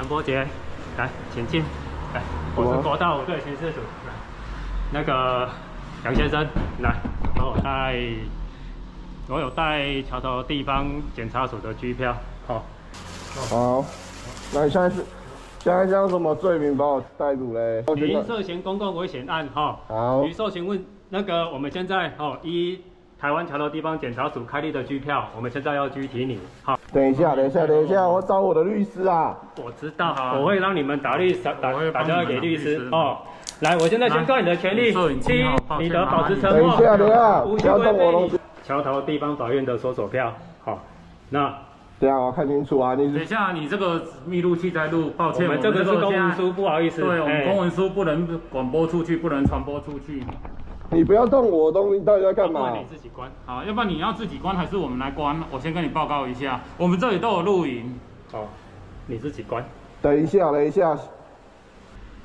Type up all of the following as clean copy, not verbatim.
杨伯杰，来，请进。来，我是国道5队巡视组。来，那个杨先生，来，我有带桥头地方检察署的拘票。好。好，那你现在像什么罪名把我逮捕嘞？您涉嫌公共危险案哈。好。于受询问那个，我们现在依台湾桥头地方检察署开立的拘票，我们现在要拘提你。好。等一下，我找我的律师啊。我知道，我会让你们打电话给律师哦。来，我现在宣告你的权利：第一，你得保持沉默；等一下，不要动我东西。桥头地方法院的搜索票，好，那。对啊，我看清楚啊，等一下，你这个密录器在录，抱歉，我们这个是公文书，不好意思。对，我们公文书不能广播出去，不能传播出去。你不要动我的东西，你到底在干嘛？你自己关。好，要不然你要自己关还是我们来关？我先跟你报告一下，我们这里都有录影。好，你自己关。等一下，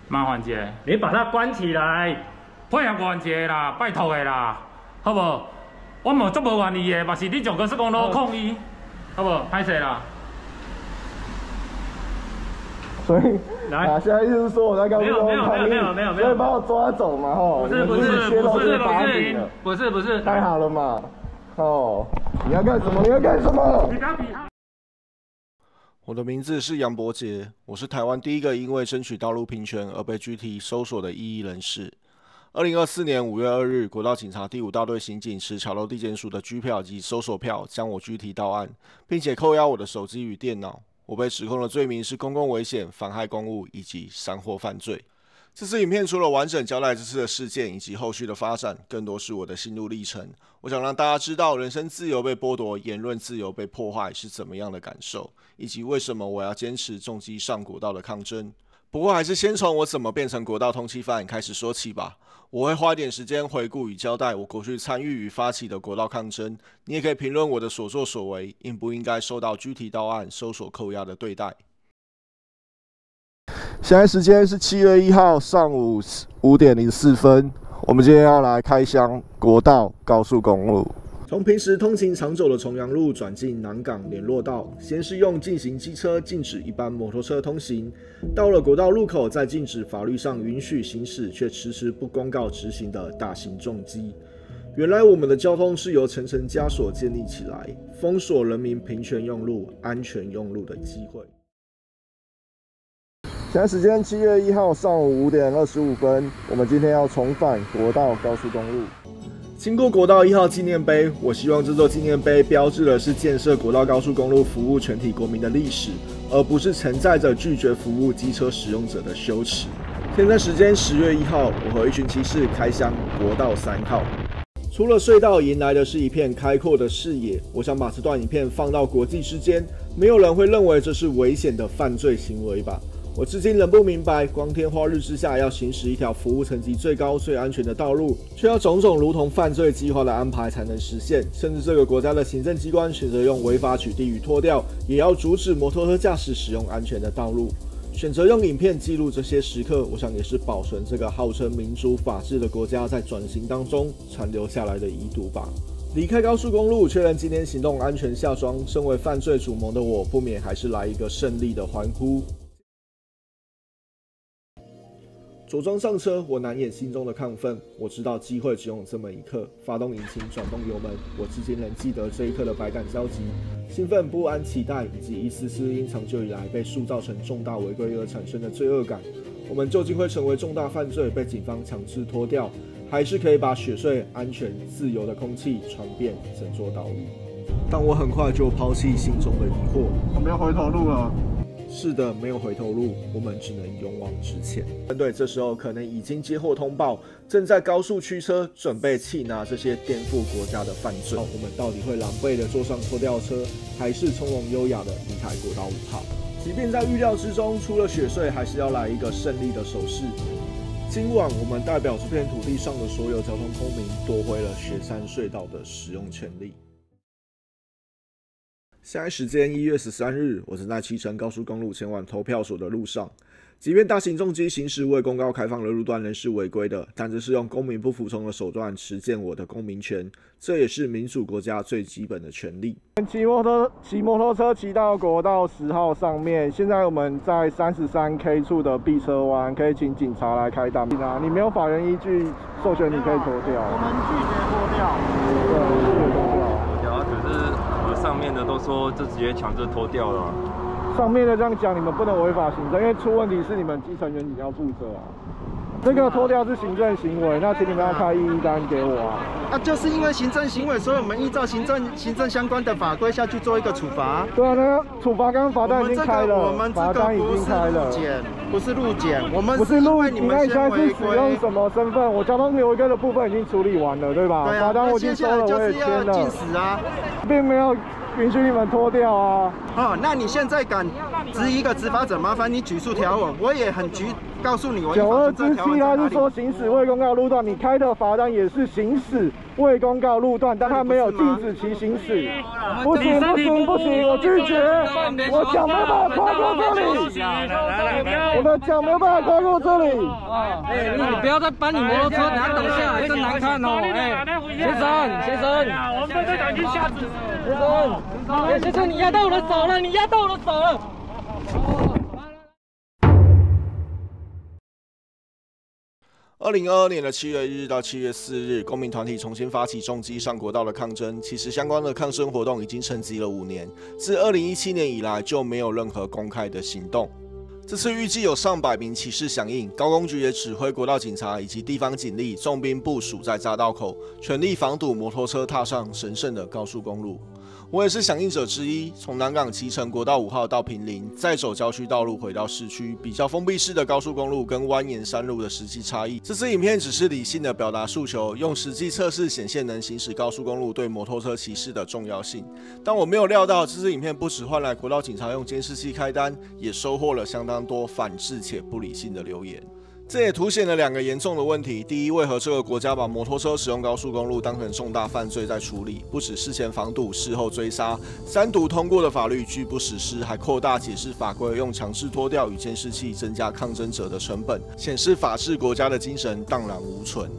麻烦姐，你把它关起来。配合关一下啦，拜托的啦，好不好？我无足无愿意的，嘛是你上高速公路抗议。好不好？拍谁啦？所以现在意思是说我在高速公路抗议，所以把我抓走嘛，吼。不是，太好了嘛，哦，你要干什么？你不要比。我的名字是杨伯杰，我是台湾第一个因为争取道路平权而被拘提搜索的异议人士。2024年5月2日，国道警察第5大队刑警持桥头地检署的拘票及搜索票将我拘提到案，并且扣押我的手机与电脑。我被指控的罪名是公共危险、妨害公务以及煽惑犯罪。这支影片除了完整交代这次的事件以及后续的发展，更多是我的心路历程。我想让大家知道，人身自由被剥夺、言论自由被破坏是怎么样的感受，以及为什么我要坚持重机上国道的抗争。不过，还是先从我怎么变成国道通缉犯开始说起吧。我会花一点时间回顾与交代我过去参与与发起的国道抗争。你也可以评论我的所作所为，应不应该受到拘提到案、搜索扣押的对待。现在时间是7月1号上午5点04分，我们今天要来开箱国道高速公路。从平时通勤常走的重阳路转进南港联络道，先是用禁行机车禁止一般摩托车通行，到了国道路口再禁止法律上允许行驶却迟迟不公告执行的大型重机。原来我们的交通是由层层枷锁建立起来，封锁人民平权用路、安全用路的机会。现在时间7月1号上午5点25分，我们今天要重返国道高速公路。经过国道1号纪念碑，我希望这座纪念碑标志的是建设国道高速公路服务全体国民的历史，而不是承载着拒绝服务机车使用者的羞耻。现在时间10月1号，我和一群骑士开箱国道3号。除了隧道，迎来的是一片开阔的视野。我想把这段影片放到国际之间，没有人会认为这是危险的犯罪行为吧？我至今仍不明白，光天化日之下要行驶一条服务层级最高、最安全的道路，却要种种如同犯罪计划的安排才能实现。甚至这个国家的行政机关选择用违法取缔与拖吊，也要阻止摩托车驾驶使用安全的道路。选择用影片记录这些时刻，我想也是保存这个号称民主法治的国家在转型当中传留下来的遗毒吧。离开高速公路，确认今天行动安全下庄，身为犯罪主谋的我，不免还是来一个胜利的欢呼。着装上车，我难掩心中的亢奋。我知道机会只有这么一刻，发动引擎，转动油门。我至今仍记得这一刻的百感交集、兴奋、不安、期待，以及一丝丝因长久以来被塑造成重大违规而产生的罪恶感。我们究竟会成为重大犯罪，被警方强制拖掉，还是可以把雪隧、安全、自由的空气传遍整座岛屿？但我很快就抛弃心中的疑惑，我没有回头路了。是的，没有回头路，我们只能勇往直前。针对这时候可能已经接获通报，正在高速驱车准备缉拿这些颠覆国家的犯罪，我们到底会狼狈地坐上拖吊车，还是从容优雅地离开国道5号？即便在预料之中，出了雪隧，还是要来一个胜利的手势。今晚，我们代表这片土地上的所有交通公民，夺回了雪山隧道的使用权利。现在时间1月13日，我正在启程高速公路前往投票所的路上。即便大型重机行驶未公告开放的路段仍是违规的，但这是用公民不服从的手段实践我的公民权，这也是民主国家最基本的权利。骑摩托车骑到国道10号上面，现在我们在33K 处的 B 车弯，可以请警察来开单啊！你没有法人依据授权，你可以脱掉。我们拒绝脱掉。对，拒绝脱掉。可是上面的都说就直接强制脱掉了。上面的这样讲，你们不能违法行政，因为出问题是你们基层员警要负责啊。这个脱掉是行政行为，那请你们要开异议单给我啊。就是因为行政行为，所以我们依照行政相关的法规下去做一个处罚。对啊，那个处罚刚刚罚单已经开了，我们这个不是路检，不是路检，我们不是路，你们现在是使用什么身份？我交通违规的部分已经处理完了，对吧？对啊，罚单我已经收了，我也签了。禁止啊，并没有允许你们脱掉啊。那你现在敢质疑一个执法者，麻烦你举出条文，我也很告诉你，我92之7他是说行驶未公告路段，你开的罚单也是行驶未公告路段，但他没有禁止其行驶。不行，我拒绝，我脚没办法跨过这里，我的脚没办法跨过这里。你不要再搬你摩托车，等下倒下来更难看哦。先生，我们在赶去下子。先生，你压到我的手了，2022年的7月1日到7月4日，公民团体重新发起重机上国道的抗争。其实相关的抗争活动已经沉寂了5年，自2017年以来就没有任何公开的行动。这次预计有上百名骑士响应，高公局也指挥国道警察以及地方警力重兵部署在匝道口，全力防堵摩托车踏上神圣的高速公路。我也是响应者之一，从南港骑乘国道5号到坪林，再走郊区道路回到市区，比较封闭式的高速公路跟蜿蜒山路的实际差异。这支影片只是理性的表达诉求，用实际测试显现能行驶高速公路对摩托车骑士的重要性。但我没有料到，这支影片不只换来国道警察用监视器开单，也收获了相当多反制且不理性的留言。这也凸显了2个严重的问题：第一，为何这个国家把摩托车使用高速公路当成重大犯罪在处理，不止事前防堵、事后追杀，3读通过的法律拒不实施，还扩大解释法规，用强制脱掉与监视器增加抗争者的成本，显示法治国家的精神荡然无存。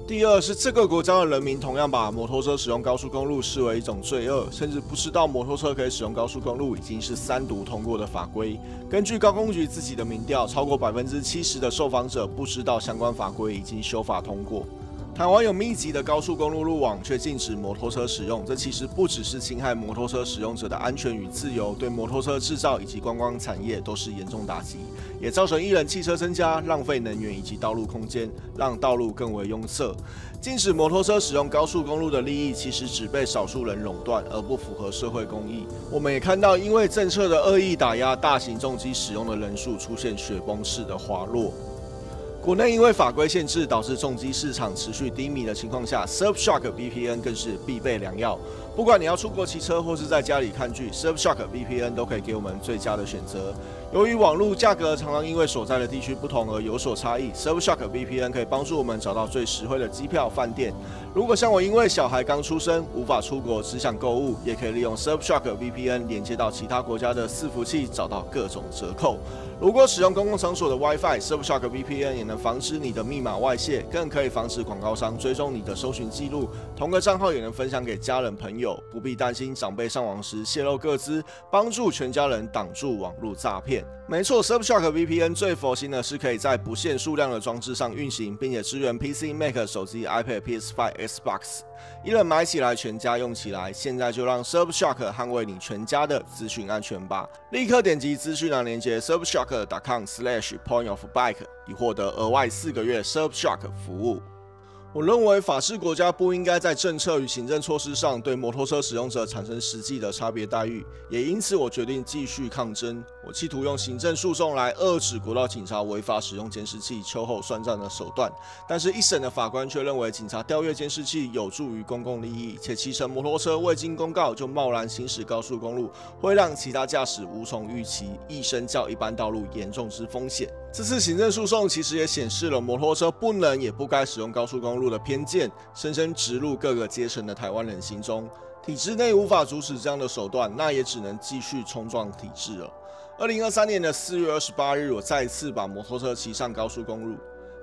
第二是这个国家的人民同样把摩托车使用高速公路视为一种罪恶，甚至不知道摩托车可以使用高速公路已经是3读通过的法规。根据高公局自己的民调，超过70%的受访者不知道相关法规已经修法通过。台湾有密集的高速公路路网，却禁止摩托车使用，这其实不只是侵害摩托车使用者的安全与自由，对摩托车制造以及观光产业都是严重打击，也造成1人汽车增加，浪费能源以及道路空间，让道路更为拥塞。禁止摩托车使用高速公路的利益，其实只被少数人垄断，而不符合社会公益。我们也看到，因为政策的恶意打压，大型重机使用的人数出现雪崩式的滑落。国内因为法规限制，导致重机市场持续低迷的情况下 ，Surfshark VPN 更是必备良药。不管你要出国骑车，或是在家里看剧 ，Surfshark VPN 都可以给我们最佳的选择。由于网络价格常常因为所在的地区不同而有所差异 ，Surfshark VPN 可以帮助我们找到最实惠的机票、饭店。如果像我因为小孩刚出生无法出国，只想购物，也可以利用 Surfshark VPN 连接到其他国家的伺服器，找到各种折扣。如果使用公共场所的 WiFi，Surfshark VPN 也能防止你的密码外泄，更可以防止广告商追踪你的搜寻记录。同个账号也能分享给家人朋友，不必担心长辈上网时泄露个资，帮助全家人挡住网络诈骗。没错 ，Surfshark VPN 最佛心的是可以在不限数量的装置上运行，并且支援 PC、Mac、手机、iPad、PS5、Xbox。一人买起来，全家用起来。现在就让 Surfshark 捍卫你全家的资讯安全吧！立刻点击资讯栏连结 surfshark.com/pointofbike 以获得额外4个月 Surfshark 服务。我认为法治国家不应该在政策与行政措施上对摩托车使用者产生实际的差别待遇，也因此我决定继续抗争。我企图用行政诉讼来遏止国道警察违法使用监视器秋后算账的手段，但是一审的法官却认为警察调阅监视器有助于公共利益，且骑乘摩托车未经公告就贸然行驶高速公路，会让其他驾驶无从预期，易生较一般道路严重之风险。这次行政诉讼其实也显示了摩托车不能也不该使用高速公路的偏见，深深植入各个阶层的台湾人心中。体制内无法阻止这样的手段，那也只能继续冲撞体制了。2023年的4月28日，我再一次把摩托车骑上高速公路。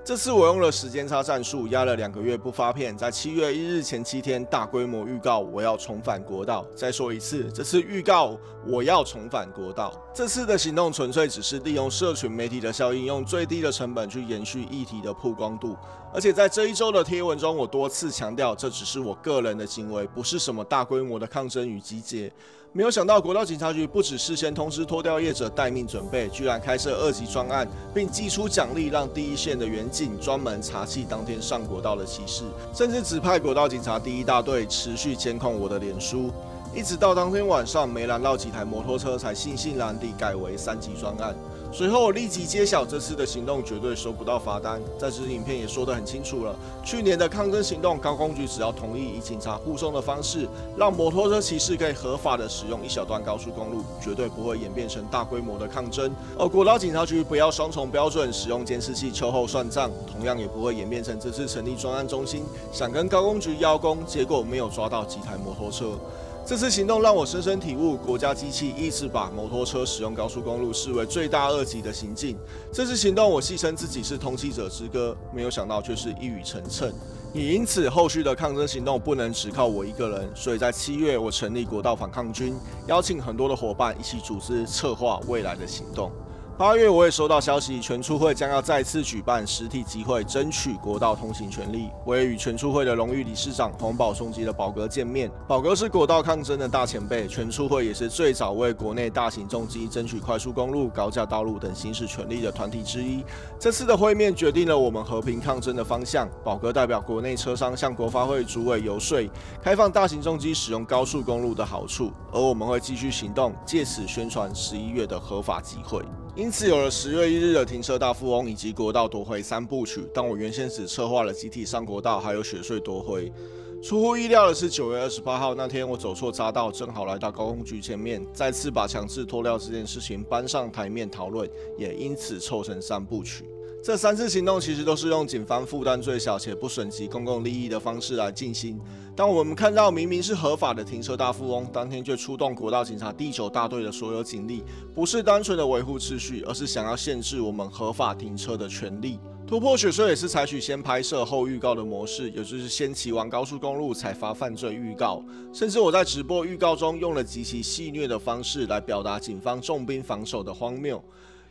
这次我用了时间差战术，压了2个月不发片，在7月1日前7天大规模预告我要重返国道。再说一次，这次预告我要重返国道。这次的行动纯粹只是利用社群媒体的效应，用最低的成本去延续议题的曝光度。而且在这一周的贴文中，我多次强调，这只是我个人的行为，不是什么大规模的抗争与集结。没有想到，国道警察局不只事先通知拖吊业者待命准备，居然开设2级专案，并祭出奖励，让第一线的员警专门查缉当天上国道的骑士，甚至指派国道警察第1大队持续监控我的脸书，一直到当天晚上没拦到几台摩托车，才悻悻然地改为3级专案。随后我立即揭晓，这次的行动绝对收不到罚单。在这支影片也说得很清楚了，去年的抗争行动，高公局只要同意以警察护送的方式，让摩托车骑士可以合法的使用一小段高速公路，绝对不会演变成大规模的抗争。而国道警察局不要双重标准，使用监视器秋后算账，同样也不会演变成这次成立专案中心，想跟高公局邀功，结果没有抓到几台摩托车。这次行动让我深深体悟，国家机器一直把摩托车使用高速公路视为罪大恶极的行径。这次行动，我戏称自己是通缉者之歌，没有想到却是一语成谶。也因此，后续的抗争行动不能只靠我一个人，所以在7月，我成立国道反抗军，邀请很多的伙伴一起组织策划未来的行动。8月，我也收到消息，全促会将要再次举办实体集会，争取国道通行权利。我也与全促会的荣誉理事长红宝重机的宝哥见面。宝哥是国道抗争的大前辈，全促会也是最早为国内大型重机争取快速公路、高架道路等行使权利的团体之一。这次的会面决定了我们和平抗争的方向。宝哥代表国内车商向国发会主委游说，开放大型重机使用高速公路的好处，而我们会继续行动，借此宣传11月的合法集会。因此有了10月1日的停车大富翁以及国道夺回3部曲，但我原先只策划了集体上国道，还有雪隧夺回。出乎意料的是，9月28号那天我走错匝道，正好来到高公局前面，再次把强制拖吊这件事情搬上台面讨论，也因此凑成3部曲。这3次行动其实都是用警方负担最小且不损及公共利益的方式来进行。当我们看到明明是合法的停车大富翁，当天却出动国道警察第9大队的所有警力，不是单纯的维护秩序，而是想要限制我们合法停车的权利。突破雪隧也是采取先拍摄后预告的模式，也就是先骑完高速公路才发犯罪预告。甚至我在直播预告中用了极其戏谑的方式来表达警方重兵防守的荒谬。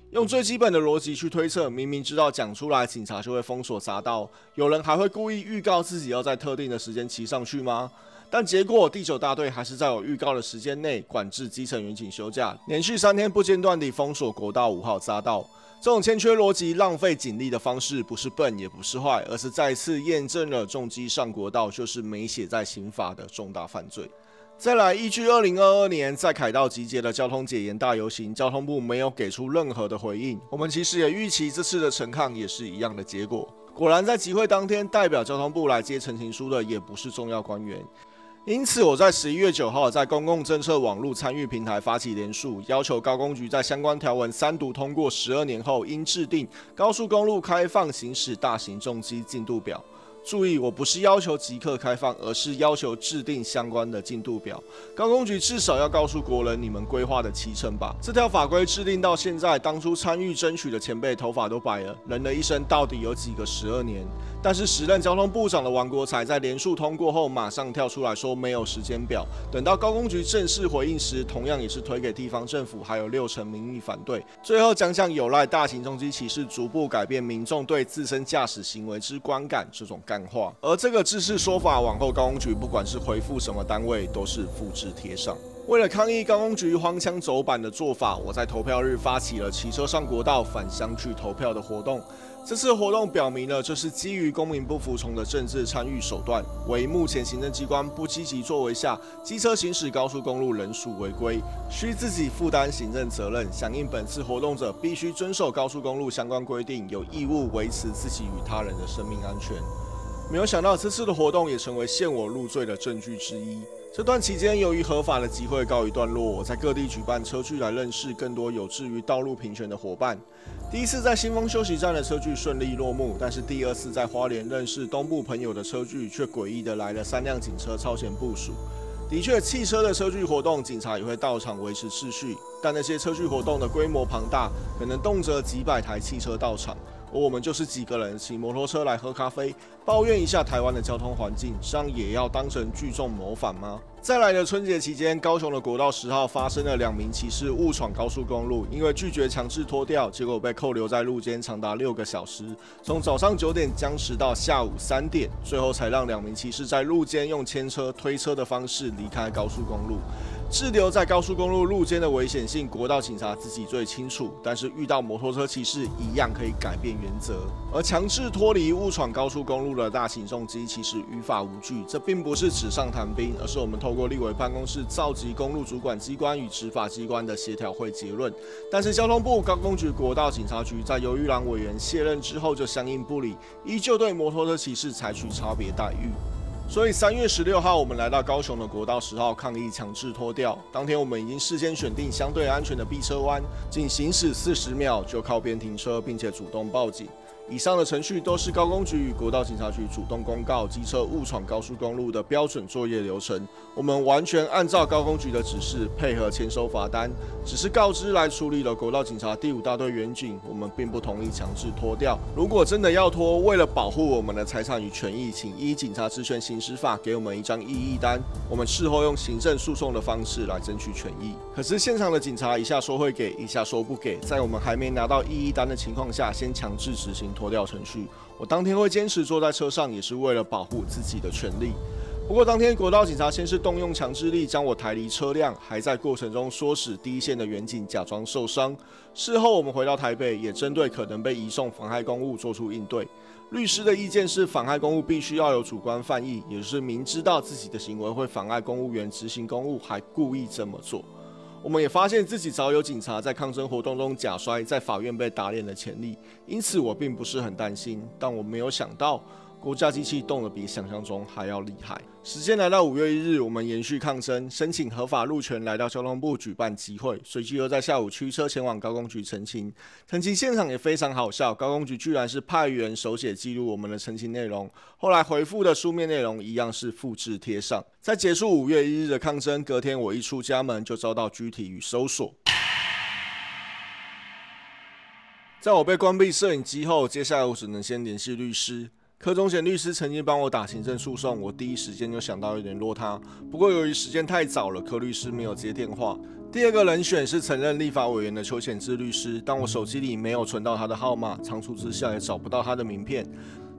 用最基本的逻辑去推测，明明知道讲出来警察就会封锁匝道，有人还会故意预告自己要在特定的时间骑上去吗？但结果第9大队还是在我预告的时间内管制基层员警休假，连续3天不间断地封锁国道5号匝道。这种欠缺逻辑、浪费警力的方式，不是笨也不是坏，而是再次验证了重机上国道就是没写在刑法的重大犯罪。再来，依据2022年在凯道集结的交通解严大游行，交通部没有给出任何的回应。我们其实也预期这次的陈抗也是一样的结果。果然，在集会当天，代表交通部来接陈情书的也不是重要官员。因此，我在11月9号在公共政策网络参与平台发起联署，要求高公局在相关条文3读通过12年后，应制定高速公路开放行驶大型重机进度表。注意，我不是要求即刻开放，而是要求制定相关的进度表。高公局至少要告诉国人你们规划的期程吧。这条法规制定到现在，当初参与争取的前辈头发都白了，人的一生到底有几个12年？但是时任交通部长的王国材在联署通过后，马上跳出来说没有时间表。等到高公局正式回应时，同样也是推给地方政府，还有60%民意反对。最后讲讲有赖大型重机骑士逐步改变民众对自身驾驶行为之观感这种干话。而这个制式说法，往后高公局不管是回复什么单位，都是复制贴上。为了抗议高公局荒腔走板的做法，我在投票日发起了骑车上国道返乡去投票的活动。这次活动表明了，这是基于公民不服从的政治参与手段。为目前行政机关不积极作为下，机车行驶高速公路仍属违规，需自己负担行政责任。响应本次活动者必须遵守高速公路相关规定，有义务维持自己与他人的生命安全。没有想到，这次的活动也成为陷我入罪的证据之一。这段期间，由于合法的集会告一段落，我在各地举办车聚来认识更多有志于道路平权的伙伴。第一次在新丰休息站的车聚顺利落幕，但是第2次在花莲认识东部朋友的车聚却诡异的来了3辆警车超前部署。的确，汽车的车距活动，警察也会到场维持秩序，但那些车距活动的规模庞大，可能动辄几百台汽车到场，而我们就是几个人骑摩托车来喝咖啡，抱怨一下台湾的交通环境，这样也要当成聚众谋反吗？再来的春节期间，高雄的国道10号发生了2名骑士误闯高速公路，因为拒绝强制拖吊，结果被扣留在路肩长达6个小时，从早上9点僵持到下午3点，最后才让2名骑士在路肩用牵车、推车的方式离开高速公路。滞留在高速公路路肩的危险性，国道警察自己最清楚，但是遇到摩托车骑士一样可以改变原则。而强制脱离误闯高速公路的大型重机，其实于法无据，这并不是纸上谈兵，而是我们透过立委办公室召集公路主管机关与执法机关的协调会结论。但是交通部高工局国道警察局在由玉兰委员卸任之后就相应不理，依旧对摩托车骑士采取差别待遇。所以3月16号，我们来到高雄的国道10号抗议强制拖吊。当天我们已经事先选定相对安全的避车弯，仅行驶40秒就靠边停车，并且主动报警。以上的程序都是高工局与国道警察局主动公告机车误闯高速公路的标准作业流程。我们完全按照高工局的指示，配合签收罚单，只是告知来处理了国道警察第5大队员警，我们并不同意强制拖吊。如果真的要拖，为了保护我们的财产与权益，请依警察职权行使法给我们一张异议单，我们事后用行政诉讼的方式来争取权益。可是现场的警察一下说会给，一下说不给，在我们还没拿到异议单的情况下，先强制执行拖吊程序。我当天会坚持坐在车上，也是为了保护自己的权利。不过当天国道警察先是动用强制力将我抬离车辆，还在过程中唆使第一线的员警假装受伤。事后我们回到台北，也针对可能被移送妨害公务做出应对。律师的意见是，妨害公务必须要有主观犯意，也就是明知道自己的行为会妨碍公务员执行公务，还故意这么做。我们也发现自己早有警察在抗争活动中假摔，在法院被打脸的潜力，因此我并不是很担心，但我没有想到国家机器动得比想象中还要厉害。时间来到5月1日，我们延续抗争，申请合法路权来到交通部举办集会，随即又在下午驱车前往高工局澄清。澄清现场也非常好笑，高工局居然是派员手写记录我们的澄清内容，后来回复的书面内容一样是复制贴上。在结束5月1日的抗争，隔天我一出家门就遭到拘提与搜索。在我被关闭摄影机后，接下来我只能先联系律师。柯忠贤律师曾经帮我打行政诉讼，我第一时间就想到联络他。不过由于时间太早了，柯律师没有接电话。第二个人选是曾任立法委员的邱显智律师，但我手机里没有存到他的号码，仓促之下也找不到他的名片。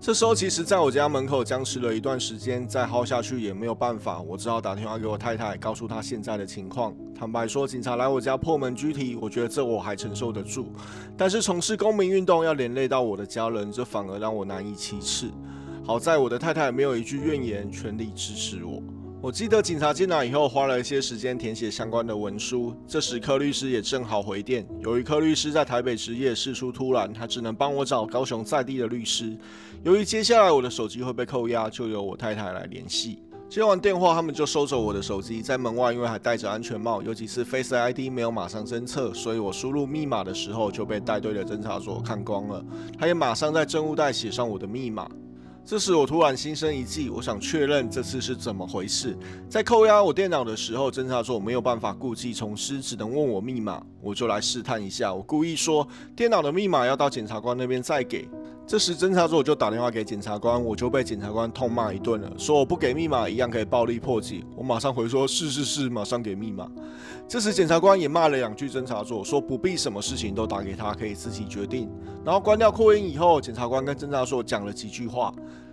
这时候其实在我家门口僵持了一段时间，再耗下去也没有办法，我只好打电话给我太太，告诉她现在的情况。坦白说，警察来我家破门拘提，我觉得这我还承受得住，但是从事公民运动要连累到我的家人，这反而让我难以启齿。好在我的太太没有一句怨言，全力支持我。我记得警察进来以后，花了一些时间填写相关的文书。这时柯律师也正好回电，由于柯律师在台北执业，事出突然，他只能帮我找高雄在地的律师。由于接下来我的手机会被扣押，就由我太太来联系。接完电话，他们就收走我的手机，在门外因为还戴着安全帽，有几次 Face ID 没有马上侦测，所以我输入密码的时候就被带队的侦查所看光了。他也马上在证物袋写上我的密码。这时我突然心生一计，我想确认这次是怎么回事。在扣押我电脑的时候，侦查所没有办法故技重施，只能问我密码，我就来试探一下。我故意说电脑的密码要到检察官那边再给。这时侦查所就打电话给检察官，我就被检察官痛骂一顿了，说我不给密码一样可以暴力破解。我马上回说是，马上给密码。这时检察官也骂了2句侦查所，说不必什么事情都打给他，可以自己决定。然后关掉扩音以后，检察官跟侦查所讲了几句话。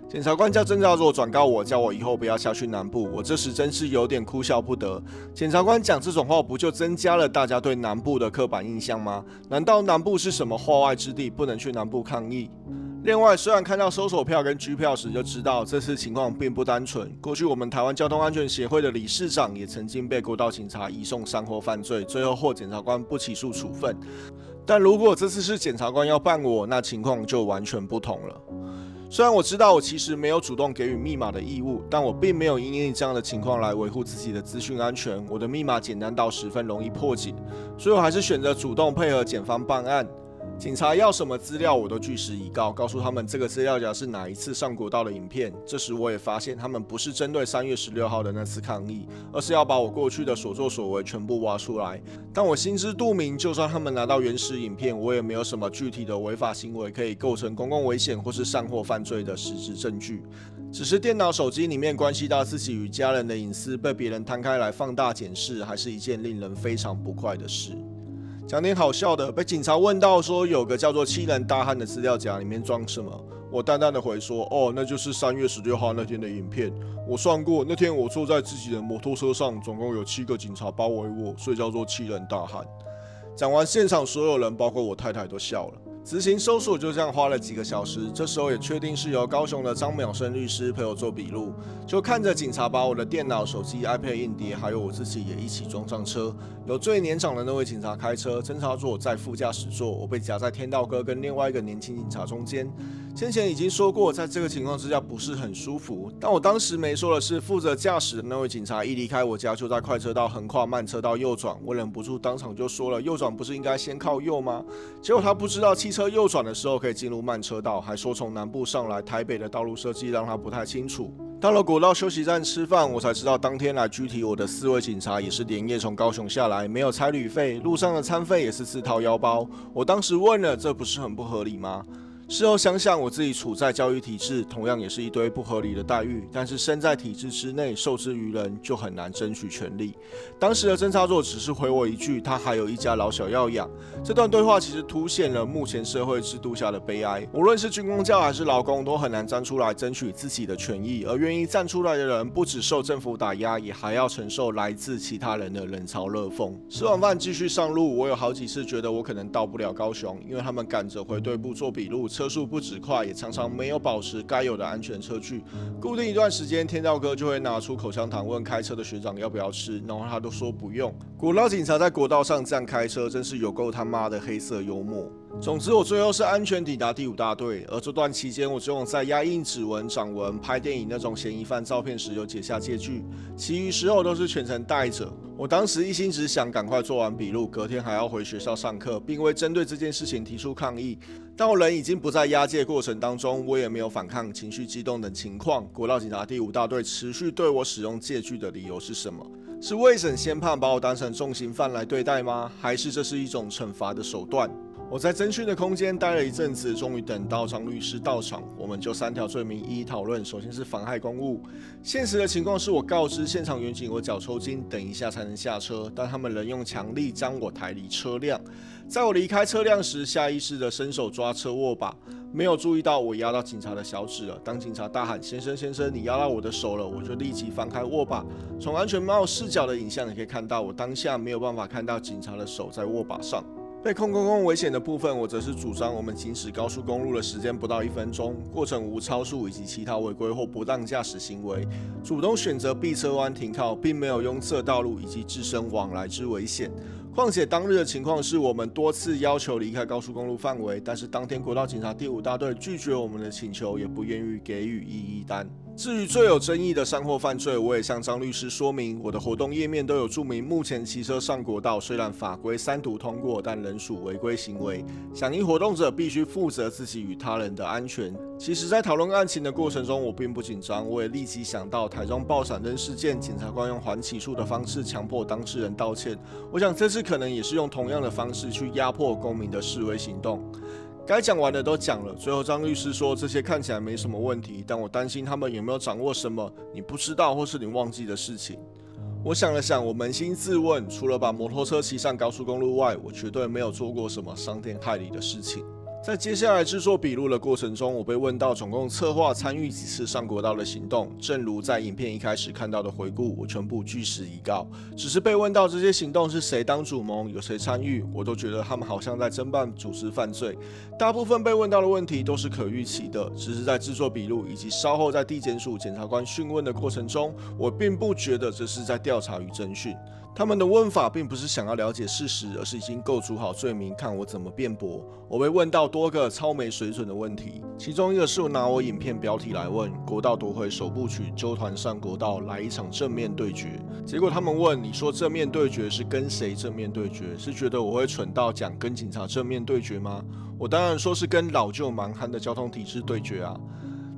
检察官叫侦查所转告我，叫我以后不要下去南部。我这时真是有点哭笑不得。检察官讲这种话，不就增加了大家对南部的刻板印象吗？难道南部是什么化外之地，不能去南部抗议？另外，虽然看到搜索票跟拘票时就知道这次情况并不单纯。过去我们台湾交通安全协会的理事长也曾经被国道警察移送山货犯罪，最后获检察官不起诉处分。但如果这次是检察官要办我，那情况就完全不同了。虽然我知道我其实没有主动给予密码的义务，但我并没有因应这样的情况来维护自己的资讯安全。我的密码简单到十分容易破解，所以我还是选择主动配合检方办案。警察要什么资料，我都据实以告，告诉他们这个资料夹是哪一次上国道的影片。这时我也发现，他们不是针对3月16号的那次抗议，而是要把我过去的所作所为全部挖出来。但我心知肚明，就算他们拿到原始影片，我也没有什么具体的违法行为可以构成公共危险或是煽惑犯罪的实质证据。只是电脑、手机里面关系到自己与家人的隐私被别人摊开来放大检视，还是一件令人非常不快的事。讲点好笑的，被警察问到说有个叫做7人大汉的资料夹里面装什么，我淡淡的回说，哦，那就是3月16号那天的影片。我算过，那天我坐在自己的摩托车上，总共有7个警察包围我，所以叫做7人大汉。讲完，现场所有人，包括我太太都笑了。执行搜索就这样花了几个小时，这时候也确定是由高雄的张淼生律师陪我做笔录，就看着警察把我的电脑、手机、iPad 硬碟，还有我自己也一起装上车。有最年长的那位警察开车，侦查座在副驾驶座，我被夹在天道哥跟另外一个年轻警察中间。先前已经说过，在这个情况之下不是很舒服，但我当时没说的是，负责驾驶的那位警察一离开我家，就在快车道横跨慢车道右转，我忍不住当场就说了，右转不是应该先靠右吗？结果他不知道汽车右转的时候可以进入慢车道，还说从南部上来，台北的道路设计让他不太清楚。到了国道休息站吃饭，我才知道当天来拘提我的4位警察也是连夜从高雄下来，没有差旅费，路上的餐费也是自掏腰包。我当时问了，这不是很不合理吗？事后想想，我自己处在教育体制，同样也是一堆不合理的待遇，但是身在体制之内，受制于人，就很难争取权利。当时的侦查座只是回我一句，他还有一家老小要养。这段对话其实凸显了目前社会制度下的悲哀，无论是军公教还是劳工，都很难站出来争取自己的权益，而愿意站出来的人，不只受政府打压，也还要承受来自其他人的冷嘲热讽。吃完饭继续上路，我有好几次觉得我可能到不了高雄，因为他们赶着回队部做笔录，车速不止快，也常常没有保持该有的安全车距。固定一段时间，天道哥就会拿出口香糖问开车的学长要不要吃，然后他都说不用。国道警察在国道上这样开车，真是有够他妈的黑色幽默。总之，我最后是安全抵达第5大队，而这段期间，我只有在压印指纹、掌纹、拍电影那种嫌疑犯照片时有解下借据，其余时候都是全程带着。我当时一心只想赶快做完笔录，隔天还要回学校上课，并未针对这件事情提出抗议。但我人已经不在押解过程当中，我也没有反抗、情绪激动等情况。国道警察第5大队持续对我使用借据的理由是什么？是未审先判把我当成重刑犯来对待吗？还是这是一种惩罚的手段？我在侦讯的空间待了一阵子，终于等到张律师到场，我们就3条罪名一一讨论。首先是妨害公务，现实的情况是我告知现场员警我脚抽筋，等一下才能下车，但他们仍用强力将我抬离车辆。在我离开车辆时，下意识的伸手抓车握把，没有注意到我压到警察的小指了。当警察大喊"先生，先生，你压到我的手了"，我就立即放开握把。从安全帽视角的影像，你可以看到我当下没有办法看到警察的手在握把上。被控公共危险的部分，我则是主张我们行驶高速公路的时间不到1分钟，过程无超速以及其他违规或不当驾驶行为，主动选择避车弯停靠，并没有拥塞道路以及置身往来之危险。况且当日的情况是我们多次要求离开高速公路范围，但是当天国道警察第5大队拒绝我们的请求，也不愿意给予异议单。至于最有争议的煽惑犯罪，我也向张律师说明，我的活动页面都有注明，目前骑车上国道虽然法规3读通过，但仍属违规行为。响应活动者必须负责自己与他人的安全。其实，在讨论案情的过程中，我并不紧张，我也立即想到台中爆闪灯事件，检察官用还起诉的方式强迫当事人道歉。我想这次可能也是用同样的方式去压迫公民的示威行动。该讲完的都讲了，最后张律师说这些看起来没什么问题，但我担心他们有没有掌握什么你不知道或是你忘记的事情。我想了想，我扪心自问，除了把摩托车骑上高速公路外，我绝对没有做过什么伤天害理的事情。在接下来制作笔录的过程中，我被问到总共策划参与几次上国道的行动，正如在影片一开始看到的回顾，我全部据实以告。只是被问到这些行动是谁当主谋，有谁参与，我都觉得他们好像在侦办组织犯罪。大部分被问到的问题都是可预期的，只是在制作笔录以及稍后在地检署检察官讯问的过程中，我并不觉得这是在调查与侦讯。他们的问法并不是想要了解事实，而是已经构筑好罪名，看我怎么辩驳。我被问到多个超没水准的问题，其中一个是我拿我影片标题来问国道夺回首部曲，纠团上国道来一场正面对决。结果他们问你说正面对决是跟谁正面对决？是觉得我会蠢到讲跟警察正面对决吗？我当然说是跟老旧蛮憨的交通体制对决啊。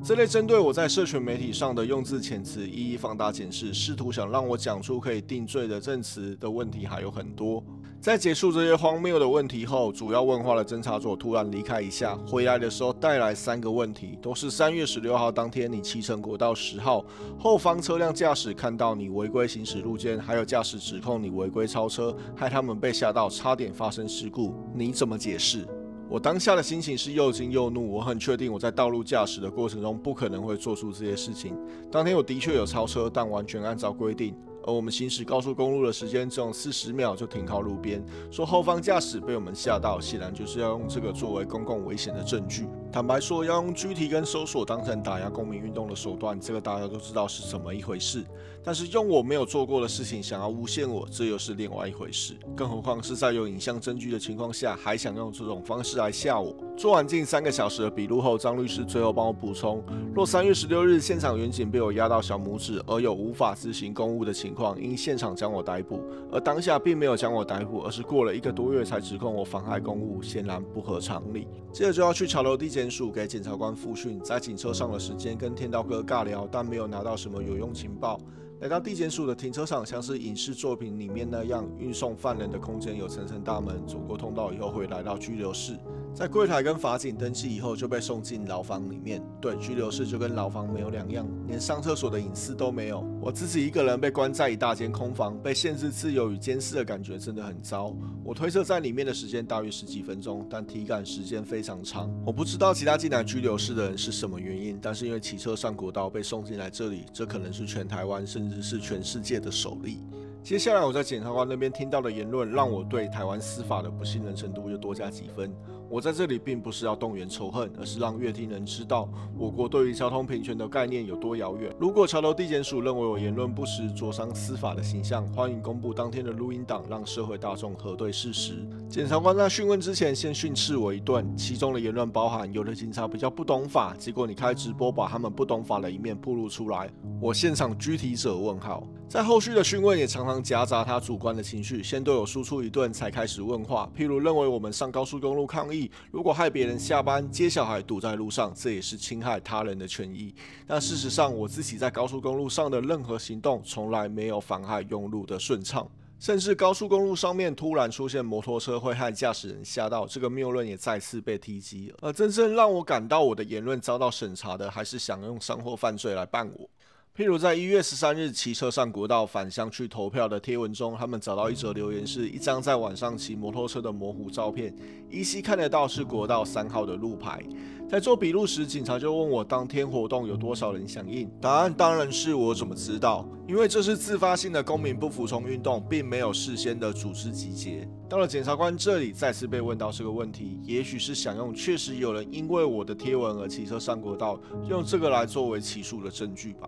这类针对我在社群媒体上的用字遣词一一放大检视，试图想让我讲出可以定罪的证词的问题还有很多。在结束这些荒谬的问题后，主要问话的侦查组突然离开一下，回来的时候带来3个问题，都是3月16号当天你骑乘国道10号，后方车辆驾驶看到你违规行驶路肩，还有驾驶指控你违规超车，害他们被吓到差点发生事故，你怎么解释？我当下的心情是又惊又怒，我很确定我在道路驾驶的过程中不可能会做出这些事情。当天我的确有超车，但完全按照规定。而我们行驶高速公路的时间只有40秒就停靠路边，说后方驾驶被我们吓到，显然就是要用这个作为公共危险的证据。坦白说，要用拘提跟搜索当成打压公民运动的手段，这个大家都知道是怎么一回事。但是用我没有做过的事情想要诬陷我，这又是另外一回事。更何况是在有影像证据的情况下，还想用这种方式来吓我。做完近3个小时的笔录后，张律师最后帮我补充，若3月16日现场远景被我压到小拇指，而有无法执行公务的情况，因现场将我逮捕，而当下并没有将我逮捕，而是过了1个多月才指控我妨害公务，显然不合常理。接着就要去桥头地检署给检察官复讯，在警车上的时间跟天道哥尬聊，但没有拿到什么有用情报。来到地检署的停车场，像是影视作品里面那样，运送犯人的空间有层层大门，走过通道以后会来到拘留室，在柜台跟法警登记以后就被送进牢房里面。对，拘留室就跟牢房没有两样，连上厕所的隐私都没有。我自己一个人被关在一大间空房，被限制自由与监视的感觉真的很糟。我推测在里面的时间大约10几分钟，但体感时间非常长。我不知道其他进来拘留室的人是什么原因，但是因为骑车上国道被送进来这里，这可能是全台湾甚至是全世界的首例。接下来我在检察官那边听到的言论，让我对台湾司法的不信任程度又多加几分。我在这里并不是要动员仇恨，而是让乐听人知道我国对于交通平权的概念有多遥远。如果桥头地检署认为我言论不实，灼伤司法的形象，欢迎公布当天的录音档，让社会大众核对事实。检察官在讯问之前先训斥我一顿，其中的言论包含有的警察比较不懂法，结果你开直播把他们不懂法的一面暴露出来。我现场拘提者问号。在后续的讯问也常常夹杂他主观的情绪，先对我输出一顿，才开始问话。譬如认为我们上高速公路抗议，如果害别人下班接小孩堵在路上，这也是侵害他人的权益。但事实上，我自己在高速公路上的任何行动，从来没有妨害用路的顺畅。甚至高速公路上面突然出现摩托车会害驾驶人吓到，这个谬论也再次被提及。而真正让我感到我的言论遭到审查的，还是想用商货犯罪来办我。譬如在1月13日骑车上国道返乡去投票的贴文中，他们找到一则留言，是一张在晚上骑摩托车的模糊照片，依稀看得到是国道3号的路牌。在做笔录时，警察就问我当天活动有多少人响应，答案当然是我怎么知道，因为这是自发性的公民不服从运动，并没有事先的组织集结。到了检察官这里，再次被问到这个问题，也许是想用确实有人因为我的贴文而骑车上国道，用这个来作为起诉的证据吧。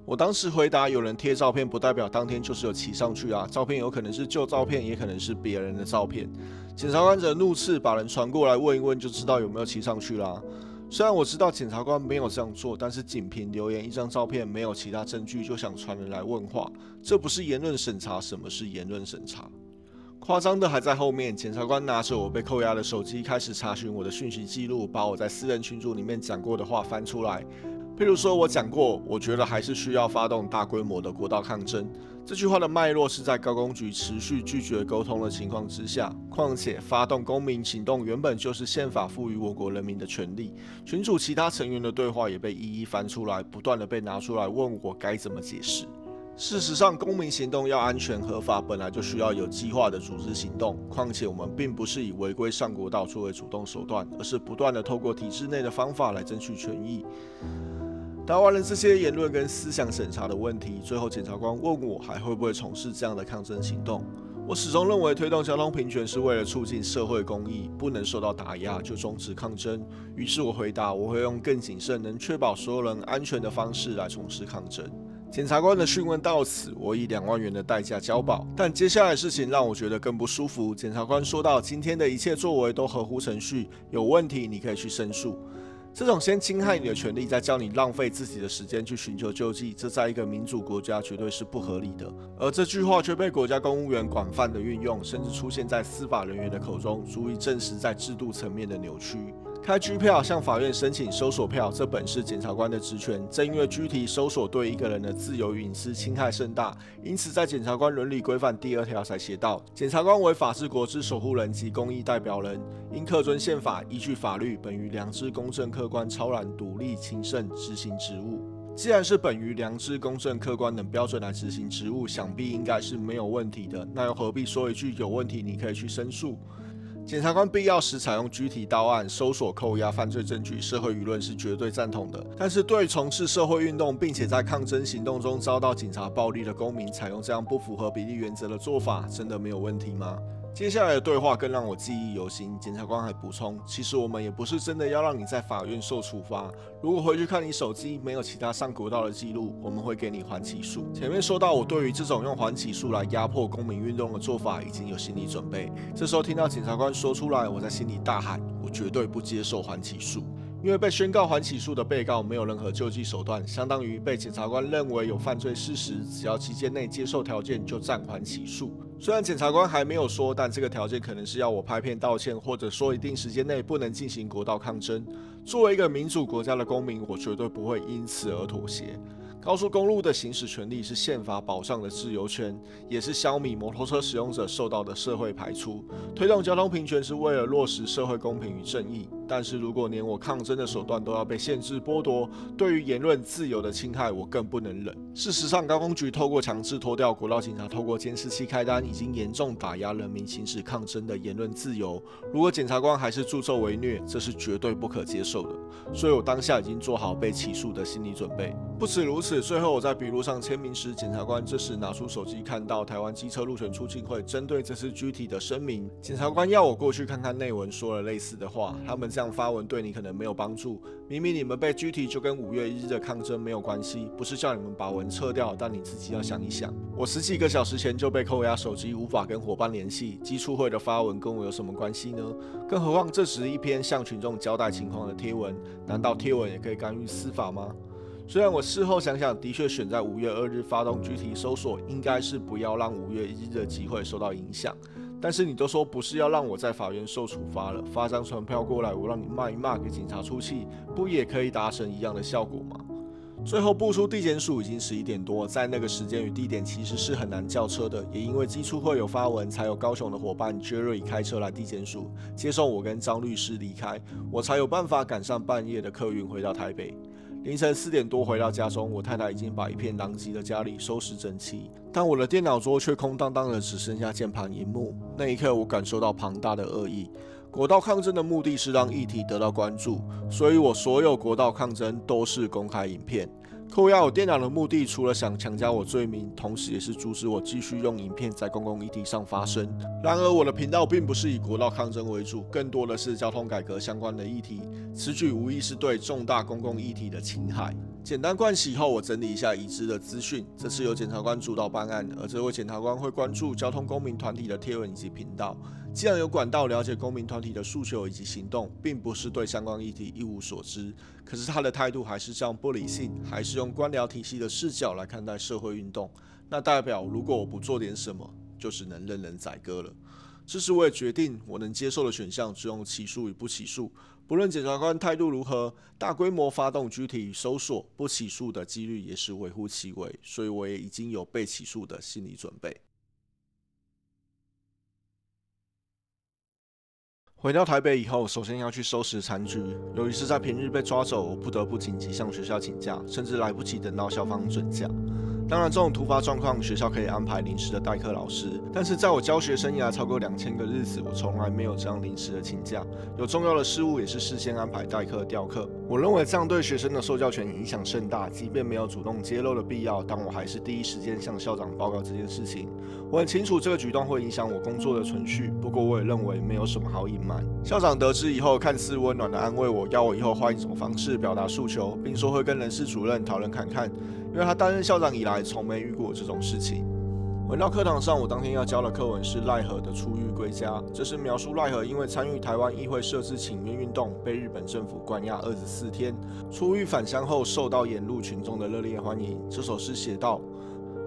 我当时回答，有人贴照片不代表当天就是有骑上去啊，照片有可能是旧照片，也可能是别人的照片。检察官则怒斥，把人传过来问一问就知道有没有骑上去啦。虽然我知道检察官没有这样做，但是仅凭留言一张照片，没有其他证据就想传人来问话，这不是言论审查，什么是言论审查？夸张的还在后面，检察官拿着我被扣押的手机，开始查询我的讯息记录，把我在私人群组里面讲过的话翻出来。譬如说我讲过，我觉得还是需要发动大规模的国道抗争。这句话的脉络是在高工局持续拒绝沟通的情况之下，况且发动公民行动原本就是宪法赋予我国人民的权利。群组其他成员的对话也被一一翻出来，不断的被拿出来问我该怎么解释。事实上，公民行动要安全合法，本来就需要有计划的组织行动。况且我们并不是以违规上国道作为主动手段，而是不断的透过体制内的方法来争取权益。答完了这些言论跟思想审查的问题，最后检察官问我还会不会从事这样的抗争行动。我始终认为推动交通平权是为了促进社会公益，不能受到打压就终止抗争。于是我回答，我会用更谨慎、能确保所有人安全的方式来从事抗争。检察官的讯问到此，我以2万元的代价交保。但接下来的事情让我觉得更不舒服。检察官说到，今天的一切作为都合乎程序，有问题你可以去申诉。这种先侵害你的权利，再叫你浪费自己的时间去寻求救济，这在一个民主国家绝对是不合理的。而这句话却被国家公务员广泛的运用，甚至出现在司法人员的口中，足以证实在制度层面的扭曲。开拘票向法院申请搜索票，这本是检察官的职权。正因为拘提搜索对一个人的自由与隐私侵害甚大，因此在检察官伦理规范第2条才写道：检察官为法治国之守护人及公益代表人，应恪遵宪法，依据法律，本于良知、公正、客观、超然、独立、勤慎执行职务。既然是本于良知、公正、客观等标准来执行职务，想必应该是没有问题的。那又何必说一句有问题你可以去申诉？检察官必要时采用拘提到案、搜索扣押犯罪证据，社会舆论是绝对赞同的。但是对于从事社会运动，并且在抗争行动中遭到警察暴力的公民，采用这样不符合比例原则的做法，真的没有问题吗？接下来的对话更让我记忆犹新。检察官还补充，其实我们也不是真的要让你在法院受处罚，如果回去看你手机没有其他上国道的记录，我们会给你缓起诉。前面说到我对于这种用缓起诉来压迫公民运动的做法已经有心理准备，这时候听到检察官说出来，我在心里大喊，我绝对不接受缓起诉。因为被宣告缓起诉的被告没有任何救济手段，相当于被检察官认为有犯罪事实，只要期间内接受条件就暂缓起诉。虽然检察官还没有说，但这个条件可能是要我拍片道歉，或者说一定时间内不能进行国道抗争。作为一个民主国家的公民，我绝对不会因此而妥协。高速公路的行驶权利是宪法保障的自由权，也是消弭摩托车使用者受到的社会排除。推动交通平权是为了落实社会公平与正义。但是如果连我抗争的手段都要被限制剥夺，对于言论自由的侵害，我更不能忍。事实上，高公局透过强制脱掉国道警察透过监视器开单，已经严重打压人民行使抗争的言论自由。如果检察官还是助纣为虐，这是绝对不可接受的。所以我当下已经做好被起诉的心理准备。不止如此，最后我在笔录上签名时，检察官这时拿出手机看到台湾机车路权促进会针对这次拘提的声明。检察官要我过去看看内文，说了类似的话。他们这样发文对你可能没有帮助，明明你们被拘提就跟5月1日的抗争没有关系，不是叫你们把文撤掉，但你自己要想一想。我10几个小时前就被扣押手机，无法跟伙伴联系，基促会的发文跟我有什么关系呢？更何况这只是一篇向群众交代情况的贴文，难道贴文也可以干预司法吗？虽然我事后想想，的确选在5月2日发动拘提搜索，应该是不要让5月1日的集会受到影响。但是你都说不是要让我在法院受处罚了，发张传票过来，我让你骂一骂，给警察出气，不也可以达成一样的效果吗？最后步出地检署已经11点多，在那个时间与地点其实是很难叫车的，也因为基促会有发文，才有高雄的伙伴 Jerry 开车来地检署接送我跟张律师离开，我才有办法赶上半夜的客运回到台北。凌晨4点多回到家中，我太太已经把一片狼藉的家里收拾整齐，但我的电脑桌却空荡荡的，只剩下键盘萤幕。那一刻，我感受到庞大的恶意。国道抗争的目的是让议题得到关注，所以我所有国道抗争都是公开影片。扣押我电脑的目的，除了想强加我罪名，同时也是阻止我继续用影片在公共议题上发声。然而，我的频道并不是以国道抗争为主，更多的是交通改革相关的议题。此举无疑是对重大公共议题的侵害。简单盥洗后，我整理一下已知的资讯。这次由检察官主导办案，而这位检察官会关注交通公民团体的贴文以及频道。既然有管道了解公民团体的诉求以及行动，并不是对相关议题一无所知，可是他的态度还是这样不理性，还是用官僚体系的视角来看待社会运动，那代表如果我不做点什么，就只能任人宰割了。这时我也决定，我能接受的选项只用起诉与不起诉。不论检察官态度如何，大规模发动拘提与搜索，不起诉的几率也是微乎其微，所以我也已经有被起诉的心理准备。回到台北以后，首先要去收拾残局。由于是在平日被抓走，我不得不紧急向学校请假，甚至来不及等到校方准假。当然，这种突发状况，学校可以安排临时的代课老师。但是在我教学生涯超过2000个日子，我从来没有这样临时的请假。有重要的事务也是事先安排代课调课。我认为这样对学生的受教权影响甚大，即便没有主动揭露的必要，但我还是第一时间向校长报告这件事情。我很清楚这个举动会影响我工作的存续，不过我也认为没有什么好隐瞒。校长得知以后，看似温暖的安慰我，要我以后换一种方式表达诉求，并说会跟人事主任讨论看看。因为他担任校长以来从没遇过这种事情。回到课堂上，我当天要教的课文是赖和的出狱归家，这是描述赖和因为参与台湾议会设置请愿运动，被日本政府关押24天，出狱返乡后受到沿路群众的热烈欢迎。这首诗写道：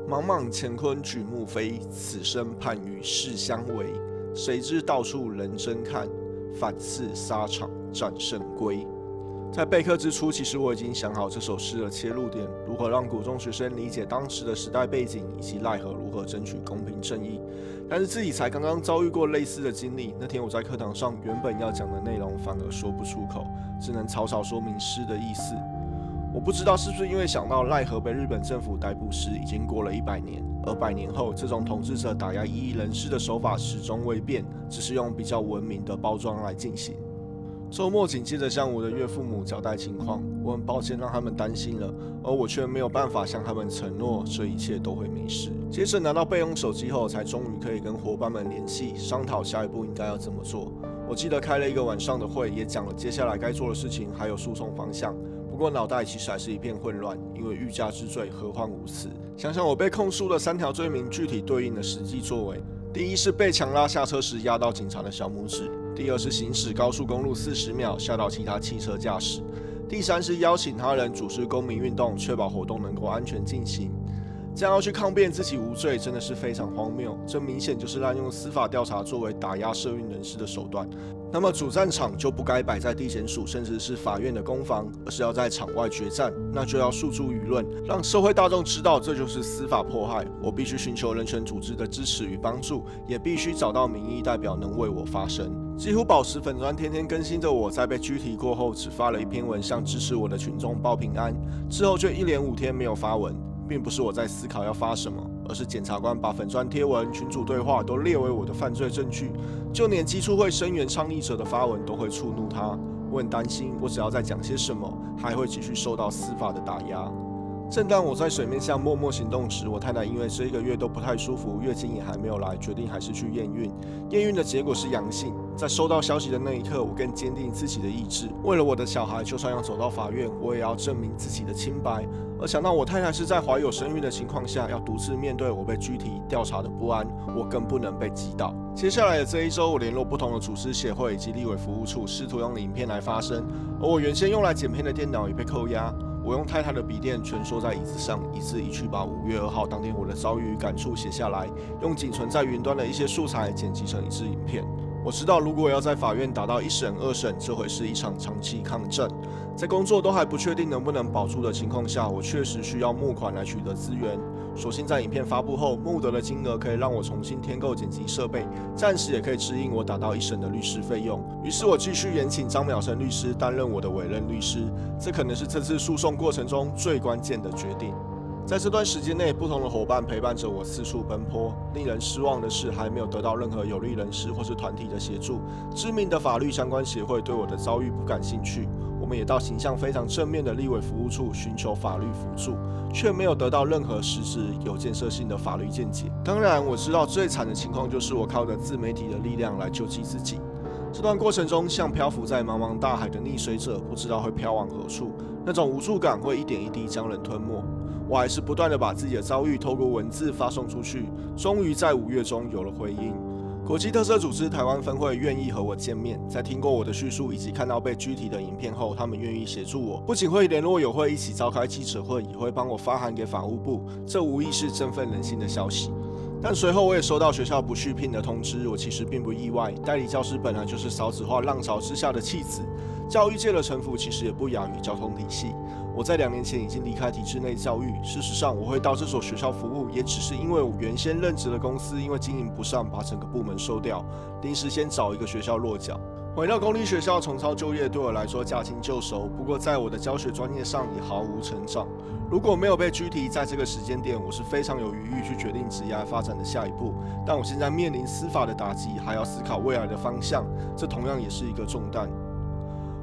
茫茫乾坤举目飞，此生盼与世相违。谁知到处人争看，反似沙场战胜归。在备课之初，其实我已经想好这首诗的切入点，如何让国中学生理解当时的时代背景，以及赖和如何争取公平正义。但是自己才刚刚遭遇过类似的经历，那天我在课堂上原本要讲的内容反而说不出口，只能草草说明诗的意思。我不知道是不是因为想到赖和被日本政府逮捕时已经过了100年，而100年后这种统治者打压异议人士的手法始终未变，只是用比较文明的包装来进行。周末紧接着向我的岳父母交代情况，我很抱歉让他们担心了，而我却没有办法向他们承诺这一切都会没事。接着拿到备用手机后，才终于可以跟伙伴们联系，商讨下一步应该要怎么做。我记得开了一个晚上的会，也讲了接下来该做的事情，还有诉讼方向。不过脑袋其实还是一片混乱，因为欲加之罪，何患无辞？想想我被控诉的3条罪名，具体对应的实际作为：第一是被强拉下车时压到警察的小拇指。第二是行驶高速公路40秒吓到其他汽车驾驶，第三是邀请他人主持公民运动，确保活动能够安全进行。这样要去抗辩自己无罪，真的是非常荒谬。这明显就是滥用司法调查作为打压社运人士的手段。那么主战场就不该摆在地检署甚至是法院的攻防，而是要在场外决战。那就要诉诸舆论，让社会大众知道这就是司法迫害。我必须寻求人权组织的支持与帮助，也必须找到民意代表能为我发声。几乎保持粉专天天更新的我，在被拘提过后，只发了一篇文向支持我的群众报平安，之后就一连5天没有发文。并不是我在思考要发什么，而是检察官把粉专贴文、群组对话都列为我的犯罪证据，就连基促会声援倡议者的发文都会触怒他。我很担心，我只要再讲些什么，还会继续受到司法的打压。正当我在水面下默默行动时，我太太因为这1个月都不太舒服，月经也还没有来，决定还是去验孕。验孕的结果是阳性。在收到消息的那一刻，我更坚定自己的意志，为了我的小孩，就算要走到法院，我也要证明自己的清白。而想到我太太是在怀有身孕的情况下，要独自面对我被拘提调查的不安，我更不能被击倒。接下来的这1周，我联络不同的厨师协会以及立委服务处，试图用影片来发声，而我原先用来剪片的电脑也被扣押。我用太太的笔电蜷缩在椅子上，一字一句把5月2号当天我的遭遇与感触写下来，用仅存在云端的一些素材剪辑成一支影片。我知道，如果要在法院打到1审、2审，这会是一场长期抗战。在工作都还不确定能不能保住的情况下，我确实需要募款来取得资源。所幸在影片发布后，募得的金额可以让我重新添购剪辑设备，暂时也可以支应我打到1审的律师费用。于是我继续延请张淼生律师担任我的委任律师，这可能是这次诉讼过程中最关键的决定。在这段时间内，不同的伙伴陪伴着我四处奔波。令人失望的是，还没有得到任何有利人士或是团体的协助。知名的法律相关协会对我的遭遇不感兴趣。我们也到形象非常正面的立委服务处寻求法律辅助，却没有得到任何实质有建设性的法律见解。当然，我知道最惨的情况就是我靠着自媒体的力量来救济自己。这段过程中，像漂浮在茫茫大海的溺水者，不知道会飘往何处，那种无助感会一点一滴将人吞没。我还是不断地把自己的遭遇透过文字发送出去，终于在5月中有了回应。国际特赦组织台湾分会愿意和我见面，在听过我的叙述以及看到被拘提的影片后，他们愿意协助我，不仅会联络友会一起召开记者会，也会帮我发函给法务部，这无疑是振奋人心的消息。但随后我也收到学校不续聘的通知，我其实并不意外，代理教师本来就是少子化浪潮之下的弃子，教育界的沉浮其实也不亚于交通体系。我在2年前已经离开体制内教育，事实上我会到这所学校服务，也只是因为我原先任职的公司因为经营不善，把整个部门收掉，临时先找一个学校落脚。回到公立学校重操旧业对我来说驾轻就熟，不过在我的教学专业上也毫无成长。如果没有被拘提，在这个时间点，我是非常有余裕去决定职业发展的下一步。但我现在面临司法的打击，还要思考未来的方向，这同样也是一个重担。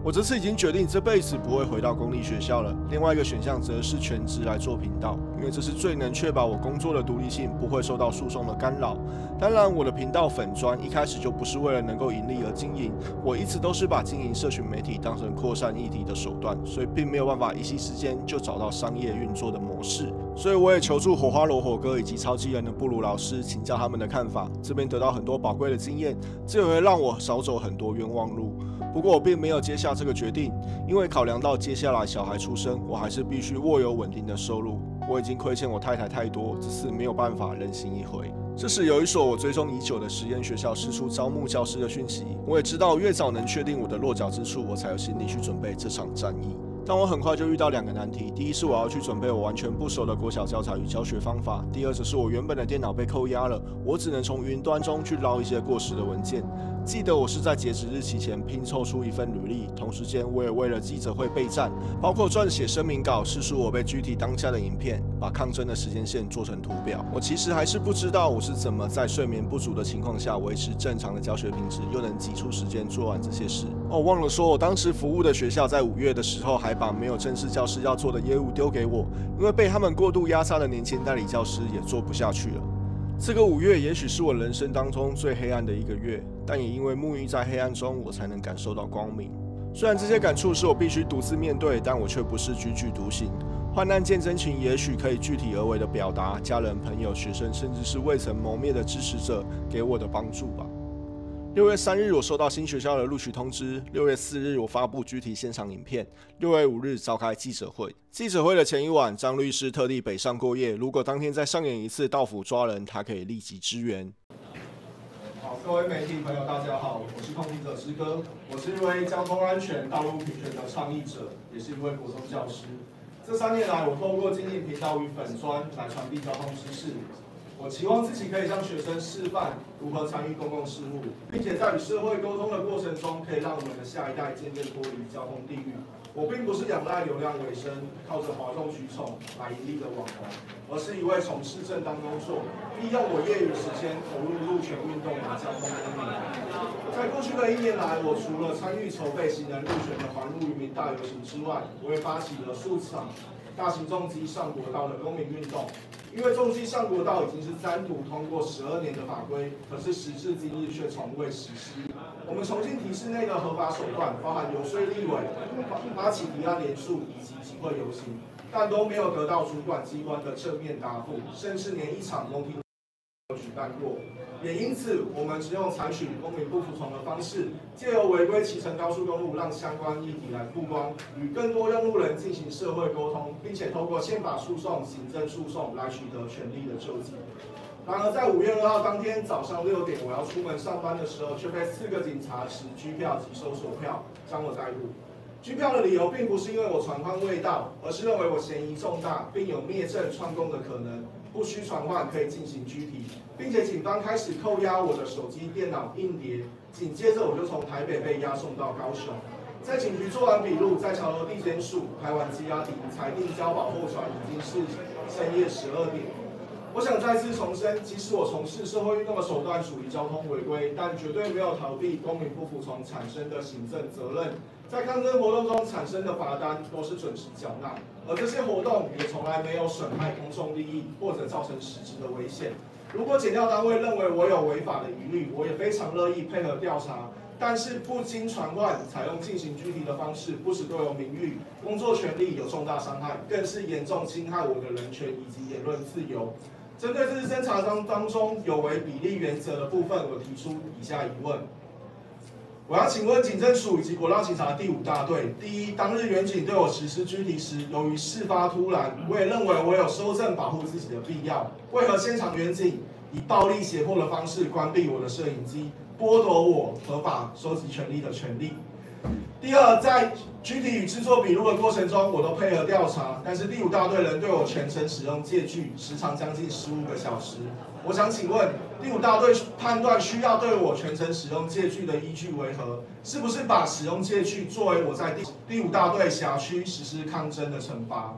我这次已经决定这辈子不会回到公立学校了。另外一个选项则是全职来做频道，因为这是最能确保我工作的独立性不会受到诉讼的干扰。当然，我的频道粉专一开始就不是为了能够盈利而经营，我一直都是把经营社群媒体当成扩散议题的手段，所以并没有办法一夕之间就找到商业运作的模式。所以我也求助火花罗火哥以及超级人的布鲁老师，请教他们的看法，这边得到很多宝贵的经验，这也会让我少走很多冤枉路。不过我并没有接下这个决定，因为考量到接下来小孩出生，我还是必须握有稳定的收入。我已经亏欠我太太太多，这次没有办法任性一回。这时有一所我追踪已久的实验学校释出招募教师的讯息，我也知道越早能确定我的落脚之处，我才有心力去准备这场战役。但我很快就遇到2个难题，第一是我要去准备我完全不熟的国小教材与教学方法，第二则是我原本的电脑被扣押了，我只能从云端中去捞一些过时的文件。记得我是在截止日期前拼凑出一份履历，同时间我也为了记者会备战，包括撰写声明稿、释出我被拘提当下的影片，把抗争的时间线做成图表。我其实还是不知道我是怎么在睡眠不足的情况下维持正常的教学品质，又能挤出时间做完这些事。忘了说，我当时服务的学校在5月的时候还把没有正式教师要做的业务丢给我，因为被他们过度压榨的年轻代理教师也做不下去了。这个5月也许是我人生当中最黑暗的一个月，但也因为沐浴在黑暗中，我才能感受到光明。虽然这些感触是我必须独自面对，但我却不是踽踽独行。患难见真情，也许可以具体而微的表达家人、朋友、学生，甚至是未曾谋面的支持者给我的帮助吧。6月3日，我收到新学校的录取通知。6月4日，我发布具体现场影片。6月5日，召开记者会。记者会的前一晚，张律师特地北上过夜。如果当天再上演一次到府抓人，他可以立即支援。好，各位媒体朋友，大家好，我是通勤者之歌，我是一位交通安全、道路平权的倡议者，也是一位国中教师。这3年来，我透过经营频道与粉专来传递交通知识。我期望自己可以向学生示范如何参与公共事务，并且在与社会沟通的过程中，可以让我们的下一代渐渐脱离交通地狱。我并不是仰赖流量为生，靠着哗众取宠来盈利的网红，而是一位从事正当工作，利用我业余时间投入路权运动的交通公民。在过去的1年来，我除了参与筹备行人路权的环路渔民大游行之外，我也发起了数场大型重机上国道的公民运动。因为重机上国道已经是3读通过12年的法规，可是时至今日却从未实施。我们重新提示内的合法手段，包含游说立委、发起提案联署以及集会游行，但都没有得到主管机关的正面答复，甚至连一场公听都没有举办过。也因此，我们只用采取公民不服从的方式，借由违规骑乘高速公路，让相关议题来曝光，与更多用路人进行社会沟通，并且透过宪法诉讼、行政诉讼来取得权利的救济。然而，在5月2号当天早上6点，我要出门上班的时候，却被4个警察持拘票及搜索票将我逮捕。拘票的理由并不是因为我传唤未到，而是认为我嫌疑重大，并有灭证串供的可能，不需传唤可以进行拘提，并且警方开始扣押我的手机、电脑、硬碟，紧接着我就从台北被押送到高雄。在警局做完笔录，在桥头地检署开完羁押庭，裁定交保候传，已经是深夜12点。我想再次重申，即使我从事社会运动的手段属于交通违规，但绝对没有逃避公民不服从产生的行政责任。在抗争活动中产生的罚单都是准时缴纳，而这些活动也从来没有损害公众利益或者造成实质的危险。如果检调单位认为我有违法的疑虑，我也非常乐意配合调查。但是不经传唤，采用进行拘提的方式，不只对我名誉、工作权利有重大伤害，更是严重侵害我的人权以及言论自由。针对这次侦查当中有违比例原则的部分，我提出以下疑问。我要请问警政署以及国道警察第5大队：第一，当日远警对我实施拘提时，由于事发突然，我也认为我有搜证保护自己的必要，为何现场远警以暴力胁迫的方式关闭我的摄影机，剥夺我合法收集权利的权利？第二，在拘提与制作笔录的过程中，我都配合调查，但是第5大队仍对我全程使用借据，时长将近15个小时。我想请问，第5大队判断需要对我全程使用借据的依据为何？是不是把使用借据作为我在第5大队辖区实施抗争的惩罚？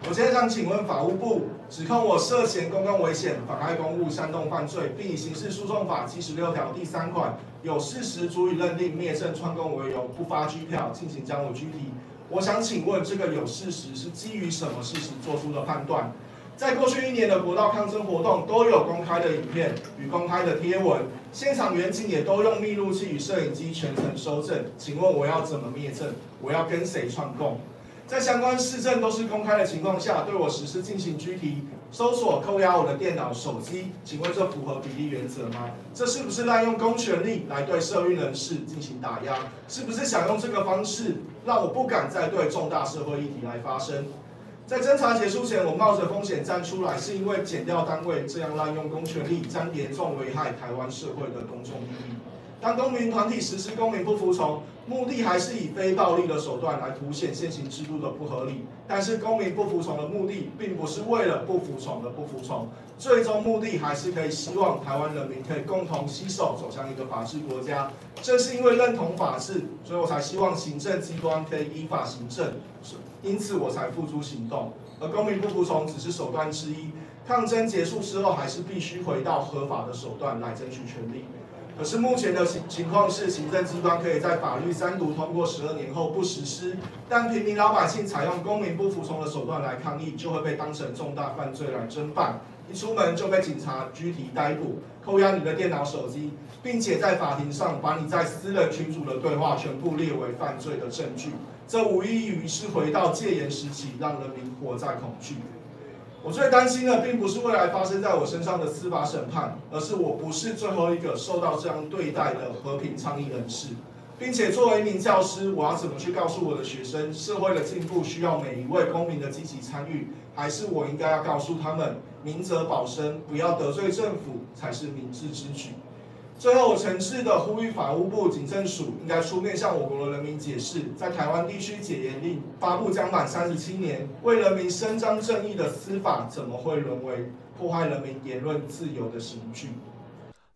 我现在想请问法务部，指控我涉嫌公共危险、妨害公务、煽动犯罪，并以刑事诉讼法76条第3款有事实足以认定灭证串供为由，不发拘票，进行将我拘提。我想请问，这个有事实是基于什么事实做出的判断？在过去1年的国道抗争活动都有公开的影片与公开的贴文，现场远景也都用密录器与摄影机全程收证。请问我要怎么灭证？我要跟谁串供？在相关事证都是公开的情况下，对我实施进行拘提、搜索、扣押我的电脑、手机，请问这符合比例原则吗？这是不是滥用公权力来对社运人士进行打压？是不是想用这个方式让我不敢再对重大社会议题来发声？在侦查结束前，我冒着风险站出来，是因为检调单位这样滥用公权力，将严重危害台湾社会的公众利益。当公民团体实施公民不服从，目的还是以非暴力的手段来凸显现行制度的不合理。但是公民不服从的目的，并不是为了不服从的不服从，最终目的还是可以希望台湾人民可以共同携手走向一个法治国家。正是因为认同法治，所以我才希望行政机关可以依法行政，因此我才付诸行动。而公民不服从只是手段之一，抗争结束之后，还是必须回到合法的手段来争取权利。可是目前的情况是，行政机关可以在法律3读通过12年后不实施，但平民老百姓采用公民不服从的手段来抗议，就会被当成重大犯罪来侦办，一出门就被警察拘提逮捕，扣押你的电脑、手机，并且在法庭上把你在私人群组的对话全部列为犯罪的证据。这无异于是回到戒严时期，让人民活在恐惧。我最担心的并不是未来发生在我身上的司法审判，而是我不是最后一个受到这样对待的和平倡议人士，并且作为一名教师，我要怎么去告诉我的学生，社会的进步需要每一位公民的积极参与，还是我应该要告诉他们，明哲保身，不要得罪政府才是明智之举。最后，我诚挚的呼吁法务部、警政署应该出面向我国的人民解释，在台湾地区解严令发布将满37年，为人民伸张正义的司法，怎么会沦为破坏人民言论自由的刑具？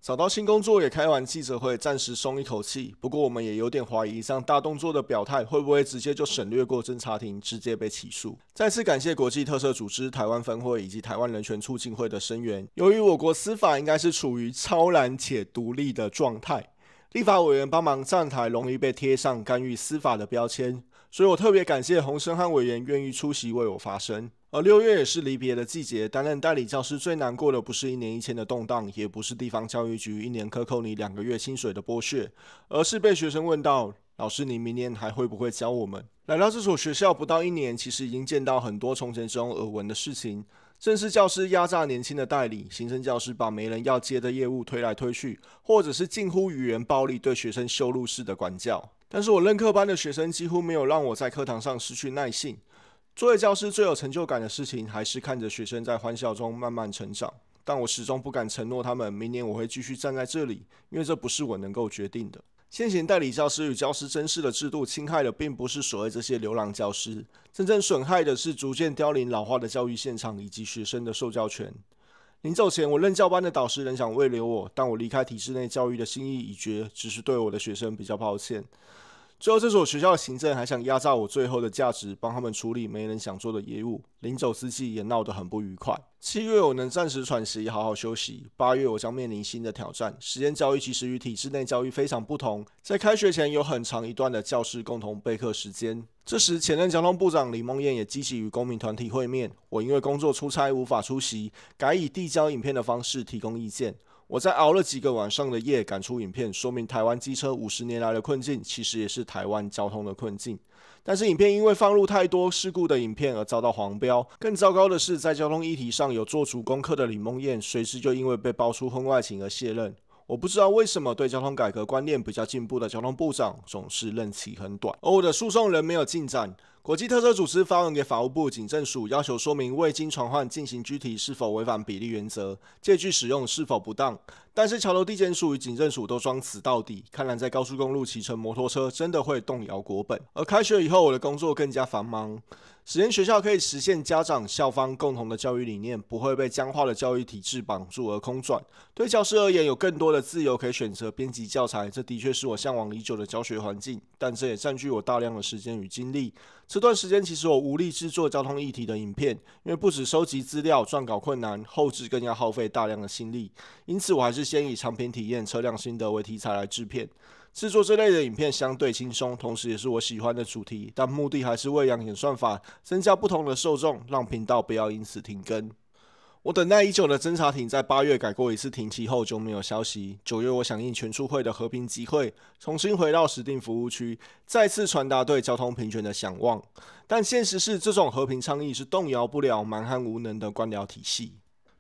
找到新工作也开完记者会，暂时松一口气。不过我们也有点怀疑，这样大动作的表态会不会直接就省略过侦查庭，直接被起诉？再次感谢国际特赦组织台湾分会以及台湾人权促进会的声援。由于我国司法应该是处于超然且独立的状态，立法委员帮忙站台，容易被贴上干预司法的标签，所以我特别感谢洪申翰委员愿意出席为我发声。而6月也是离别的季节，担任代理教师最难过的不是1年1000的动荡，也不是地方教育局1年克扣你2个月薪水的剥削，而是被学生问到：老师，你明年还会不会教我们？来到这所学校不到1年，其实已经见到很多从前中耳闻的事情。正式教师压榨年轻的代理，行政教师把没人要接的业务推来推去，或者是近乎语言暴力对学生羞辱式的管教。但是我任课班的学生几乎没有让我在课堂上失去耐性。作为教师最有成就感的事情，还是看着学生在欢笑中慢慢成长。但我始终不敢承诺他们明年我会继续站在这里，因为这不是我能够决定的。现行代理教师与教师甄试的制度侵害的并不是所谓这些流浪教师，真正损害的是逐渐凋零老化的教育现场以及学生的受教权。临走前，我任教班的导师仍想慰留我，但我离开体制内教育的心意已决，只是对我的学生比较抱歉。最后，这所学校的行政还想压榨我最后的价值，帮他们处理没人想做的业务。临走之际也闹得很不愉快。7月我能暂时喘息，好好休息。8月我将面临新的挑战。实验教育其实与体制内教育非常不同，在开学前有很长一段的教师共同备课时间。这时，前任交通部长李孟燕也积极与公民团体会面。我因为工作出差无法出席，改以递交影片的方式提供意见。我在熬了几个晚上的夜赶出影片，说明台湾机车50年来的困境，其实也是台湾交通的困境。但是影片因为放入太多事故的影片而遭到黄标。更糟糕的是，在交通议题上有做足功课的李孟燕，随之就因为被爆出婚外情而卸任。我不知道为什么对交通改革观念比较进步的交通部长总是任期很短，而我的诉讼仍没有进展。国际特赦组织发文给法务部、警政署，要求说明未经传唤进行拘提是否违反比例原则，借据使用是否不当。但是桥头地检署与警政署都装死到底，看来在高速公路骑乘摩托车真的会动摇国本。而开学以后，我的工作更加繁忙。实验学校可以实现家长、校方共同的教育理念，不会被僵化的教育体制绑住而空转。对教师而言，有更多的自由可以选择编辑教材，这的确是我向往已久的教学环境，但这也占据我大量的时间与精力。这段时间其实我无力制作交通议题的影片，因为不只收集资料、撰稿困难，后制更要耗费大量的心力，因此我还是先以长篇体验、车辆心得为题材来制片。制作这类的影片相对轻松，同时也是我喜欢的主题，但目的还是为养演算法，增加不同的受众，让频道不要因此停更。我等待已久的侦察艇在8月改过一次停期后就没有消息。9月我响应全促会的和平集会，重新回到指定服务区，再次传达对交通平权的想望。但现实是，这种和平倡议是动摇不了蛮横无能的官僚体系。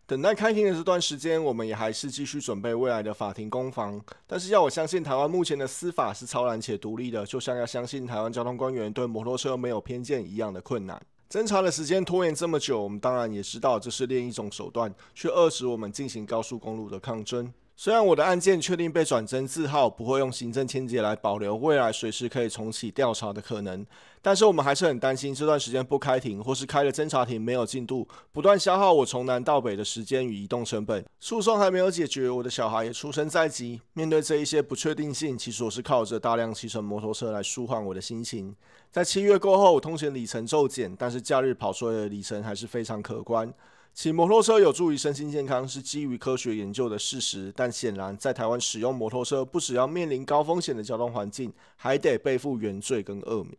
等待开庭的这段时间，我们也还是继续准备未来的法庭攻防。但是要我相信台湾目前的司法是超然且独立的，就像要相信台湾交通官员对摩托车没有偏见一样的困难。侦查的时间拖延这么久，我们当然也知道这是另一种手段，去遏制我们进行高速公路的抗争。虽然我的案件确定被转侦字号，不会用行政签结来保留未来随时可以重启调查的可能，但是我们还是很担心这段时间不开庭，或是开了侦查庭没有进度，不断消耗我从南到北的时间与移动成本。诉讼还没有解决，我的小孩也出生在即。面对这一些不确定性，其实我是靠着大量骑乘摩托车来舒缓我的心情。在7月过后，通勤里程骤减，但是假日跑出来的里程还是非常可观。骑摩托车有助于身心健康是基于科学研究的事实，但显然在台湾使用摩托车不只要面临高风险的交通环境，还得背负原罪跟恶名。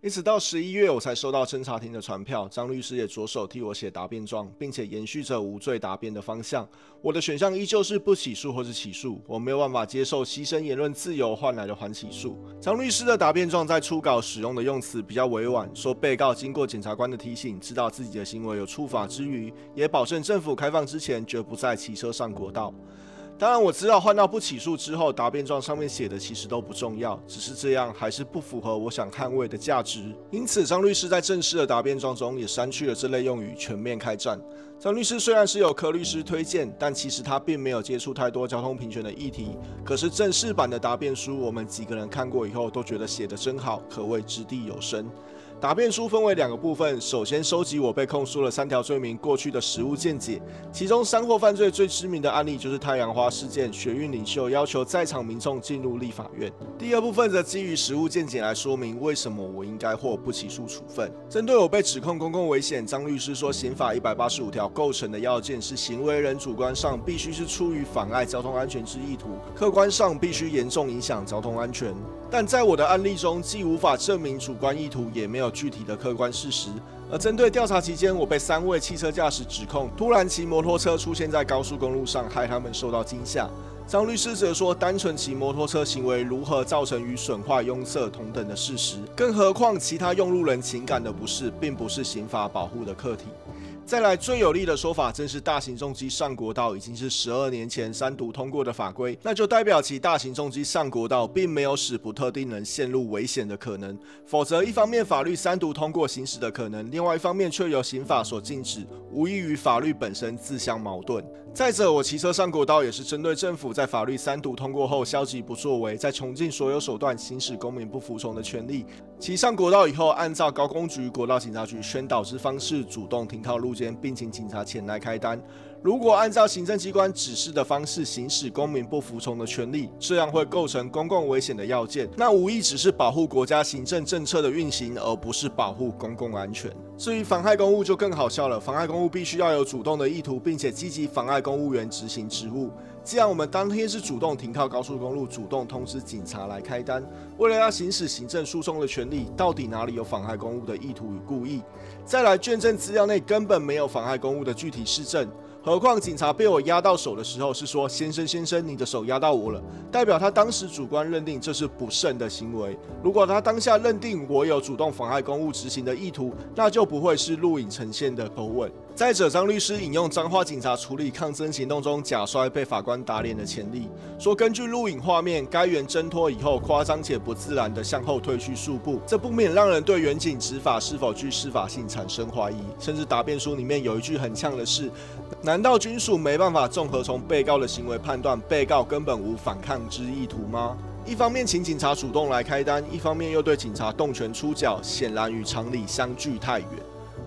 一直到11月，我才收到侦查庭的传票，张律师也着手替我写答辩状，并且延续着无罪答辩的方向。我的选项依旧是不起诉或是起诉，我没有办法接受牺牲言论自由换来的缓起诉。张律师的答辩状在初稿使用的用词比较委婉，说被告经过检察官的提醒，知道自己的行为有触法之余，也保证政府开放之前绝不再骑车上国道。当然我知道换到不起诉之后，答辩状上面写的其实都不重要，只是这样还是不符合我想捍卫的价值。因此张律师在正式的答辩状中也删去了这类用语，全面开战。张律师虽然是有柯律师推荐，但其实他并没有接触太多交通平权的议题。可是正式版的答辩书，我们几个人看过以后都觉得写得真好，可谓掷地有声。答辩书分为2个部分，首先收集我被控诉了3条罪名过去的实务见解，其中3祸犯罪最知名的案例就是太阳花事件，学运领袖要求在场民众进入立法院。第2部分则基于实务见解来说明为什么我应该获不起诉处分。针对我被指控公共危险，张律师说刑法185条构成的要件是行为人主观上必须是出于妨碍交通安全之意图，客观上必须严重影响交通安全。但在我的案例中，既无法证明主观意图，也没有具体的客观事实。而针对调查期间，我被3位汽车驾驶指控突然骑摩托车出现在高速公路上，害他们受到惊吓。张律师则说，单纯骑摩托车行为如何造成与损坏拥塞同等的事实，更何况其他用路人情感的不适，并不是刑法保护的课题。再来最有力的说法，正是大型重机上国道已经是12年前3读通过的法规，那就代表其大型重机上国道并没有使不特定人陷入危险的可能，否则一方面法律3读通过行使的可能，另外一方面却由刑法所禁止，无异于法律本身自相矛盾。再者，我骑车上国道也是针对政府在法律3读通过后消极不作为，在穷尽所有手段行使公民不服从的权利。骑上国道以后，按照高工局、国道警察局宣导之方式，主动停靠路肩，并请警察前来开单。如果按照行政机关指示的方式行使公民不服从的权利，这样会构成公共危险的要件，那无疑只是保护国家行政政策的运行，而不是保护公共安全。至于妨害公务就更好笑了，妨害公务必须要有主动的意图，并且积极妨碍公务员执行职务。既然我们当天是主动停靠高速公路，主动通知警察来开单，为了要行使行政诉讼的权利，到底哪里有妨害公务的意图与故意？再来，卷证资料内根本没有妨害公务的具体事证。何况警察被我压到手的时候是说，先生，你的手压到我了，代表他当时主观认定这是不慎的行为。如果他当下认定我有主动妨害公务执行的意图，那就不会是录影呈现的口吻。再者，张律师引用彰化警察处理抗争行动中假摔被法官打脸的前例，说根据录影画面，该员挣脱以后夸张且不自然地向后退去数步，这不免让人对员警执法是否具适法性产生怀疑。甚至答辩书里面有一句很呛的是，难道军属没办法综合从被告的行为判断被告根本无反抗之意图吗？一方面请警察主动来开单，一方面又对警察动拳出脚，显然与常理相距太远。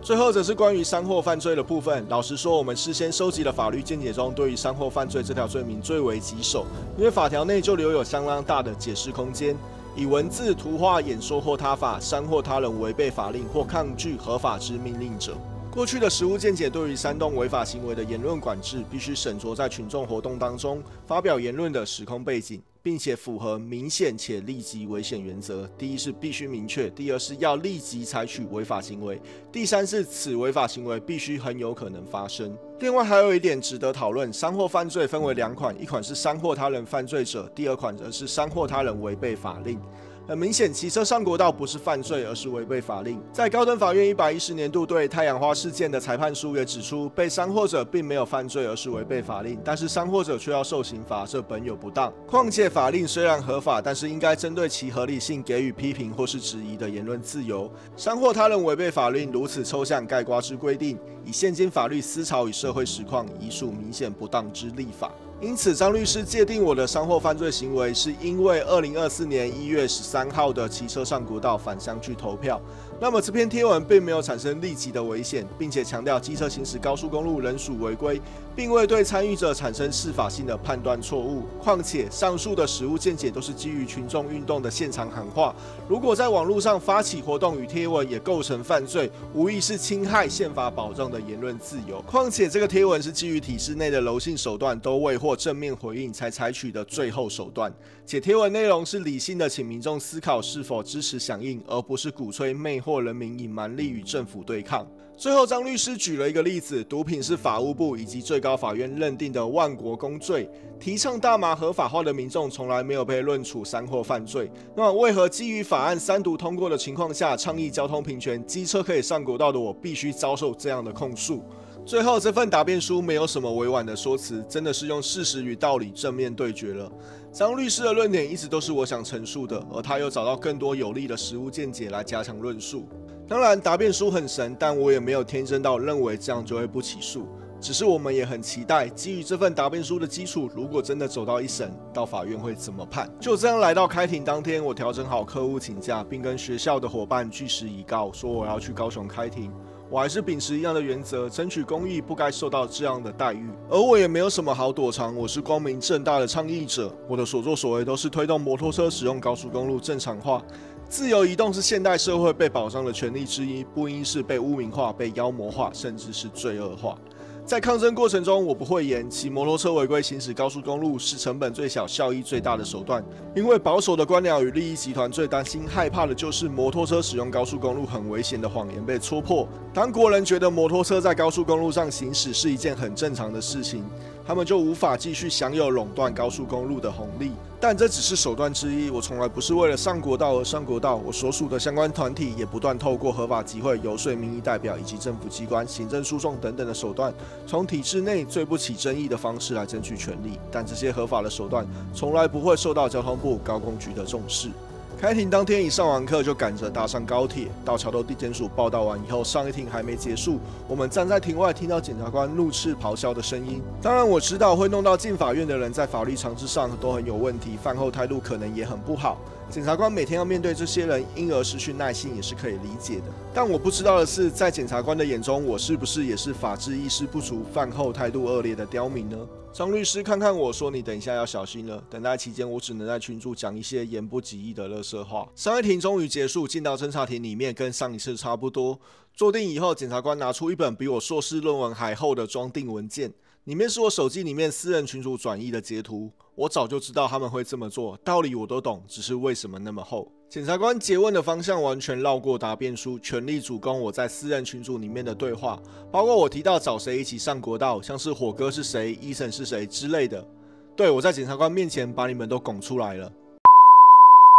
最后则是关于山货犯罪的部分。老实说，我们事先收集了法律见解中对于山货犯罪这条罪名最为棘手，因为法条内就留有相当大的解释空间。以文字、图画、演说或他法煽惑他人违背法令或抗拒合法之命令者。过去的实务见解对于煽动违法行为的言论管制，必须审酌在群众活动当中发表言论的时空背景，并且符合明显且立即危险原则。第一是必须明确，第二是要立即采取违法行为，第三是此违法行为必须很有可能发生。另外还有一点值得讨论，山货犯罪分为2款，一款是山货他人犯罪者，第2款则是山货他人违背法令。很明显，骑车上国道不是犯罪，而是违背法令。在高等法院110年度对太阳花事件的裁判书也指出，被山货者并没有犯罪，而是违背法令，但是山货者却要受刑罚，这本有不当。况且法令虽然合法，但是应该针对其合理性给予批评或是质疑的言论自由。山货他人违背法令如此抽象概括之规定，以现今法律思潮与社会实况，已属明显不当之立法。因此，张律师界定我的山货犯罪行为，是因为2024年1月13号的骑车上国道返乡去投票。那么这篇贴文并没有产生立即的危险，并且强调机车行驶高速公路仍属违规，并未对参与者产生适法性的判断错误。况且上述的实务见解都是基于群众运动的现场喊话，如果在网络上发起活动与贴文也构成犯罪，无疑是侵害宪法保障的言论自由。况且这个贴文是基于体制内的柔性手段都未获正面回应才采取的最后手段，且贴文内容是理性的，请民众思考是否支持响应，而不是鼓吹魅惑人民以蛮力与政府对抗。最后，张律师举了一个例子，毒品是法务部以及最高法院认定的万国公罪，提倡大麻合法化的民众从来没有被论处山货犯罪。那么，为何基于法案3读通过的情况下，倡议交通平权、机车可以上国道的我，必须遭受这样的控诉？最后，这份答辩书没有什么委婉的说辞，真的是用事实与道理正面对决了。张律师的论点一直都是我想陈述的，而他又找到更多有力的实务见解来加强论述。当然，答辩书很神，但我也没有天真到认为这样就会不起诉。只是我们也很期待，基于这份答辩书的基础，如果真的走到一审，到法院会怎么判？就这样来到开庭当天，我调整好客户请假，并跟学校的伙伴据实以告，说我要去高雄开庭。我还是秉持一样的原则，争取公益，不该受到这样的待遇。而我也没有什么好躲藏，我是光明正大的倡议者，我的所作所为都是推动摩托车使用高速公路正常化。自由移动是现代社会被保障的权利之一，不应是被污名化、被妖魔化，甚至是罪恶化。在抗争过程中，我不讳言，骑摩托车违规行驶高速公路是成本最小、效益最大的手段。因为保守的官僚与利益集团最担心、害怕的就是摩托车使用高速公路很危险的谎言被戳破。当国人觉得摩托车在高速公路上行驶是一件很正常的事情，他们就无法继续享有垄断高速公路的红利。但这只是手段之一，我从来不是为了上国道而上国道。我所属的相关团体也不断透过合法集会、游说民意代表以及政府机关、行政诉讼等等的手段，从体制内最不起争议的方式来争取权利。但这些合法的手段从来不会受到交通部高工局的重视。开庭当天一上完课就赶着搭上高铁，到桥头地检署报到完以后，上一庭还没结束，我们站在庭外听到检察官怒斥咆哮的声音。当然我知道会弄到进法院的人在法律常识上都很有问题，饭后态度可能也很不好。检察官每天要面对这些人，因而失去耐心也是可以理解的。但我不知道的是，在检察官的眼中，我是不是也是法治意识不足、饭后态度恶劣的刁民呢？张律师看看我说：“你等一下要小心了。”等待期间，我只能在群组讲一些言不及义的垃圾话。上一庭终于结束，进到侦查庭里面，跟上一次差不多。坐定以后，检察官拿出一本比我硕士论文还厚的装订文件，里面是我手机里面私人群组转译的截图。我早就知道他们会这么做，道理我都懂，只是为什么那么厚？检察官诘问的方向完全绕过答辩书，全力主攻我在私人群组里面的对话，包括我提到找谁一起上国道，像是火哥是谁、医生是谁之类的。对，我在检察官面前把你们都拱出来了。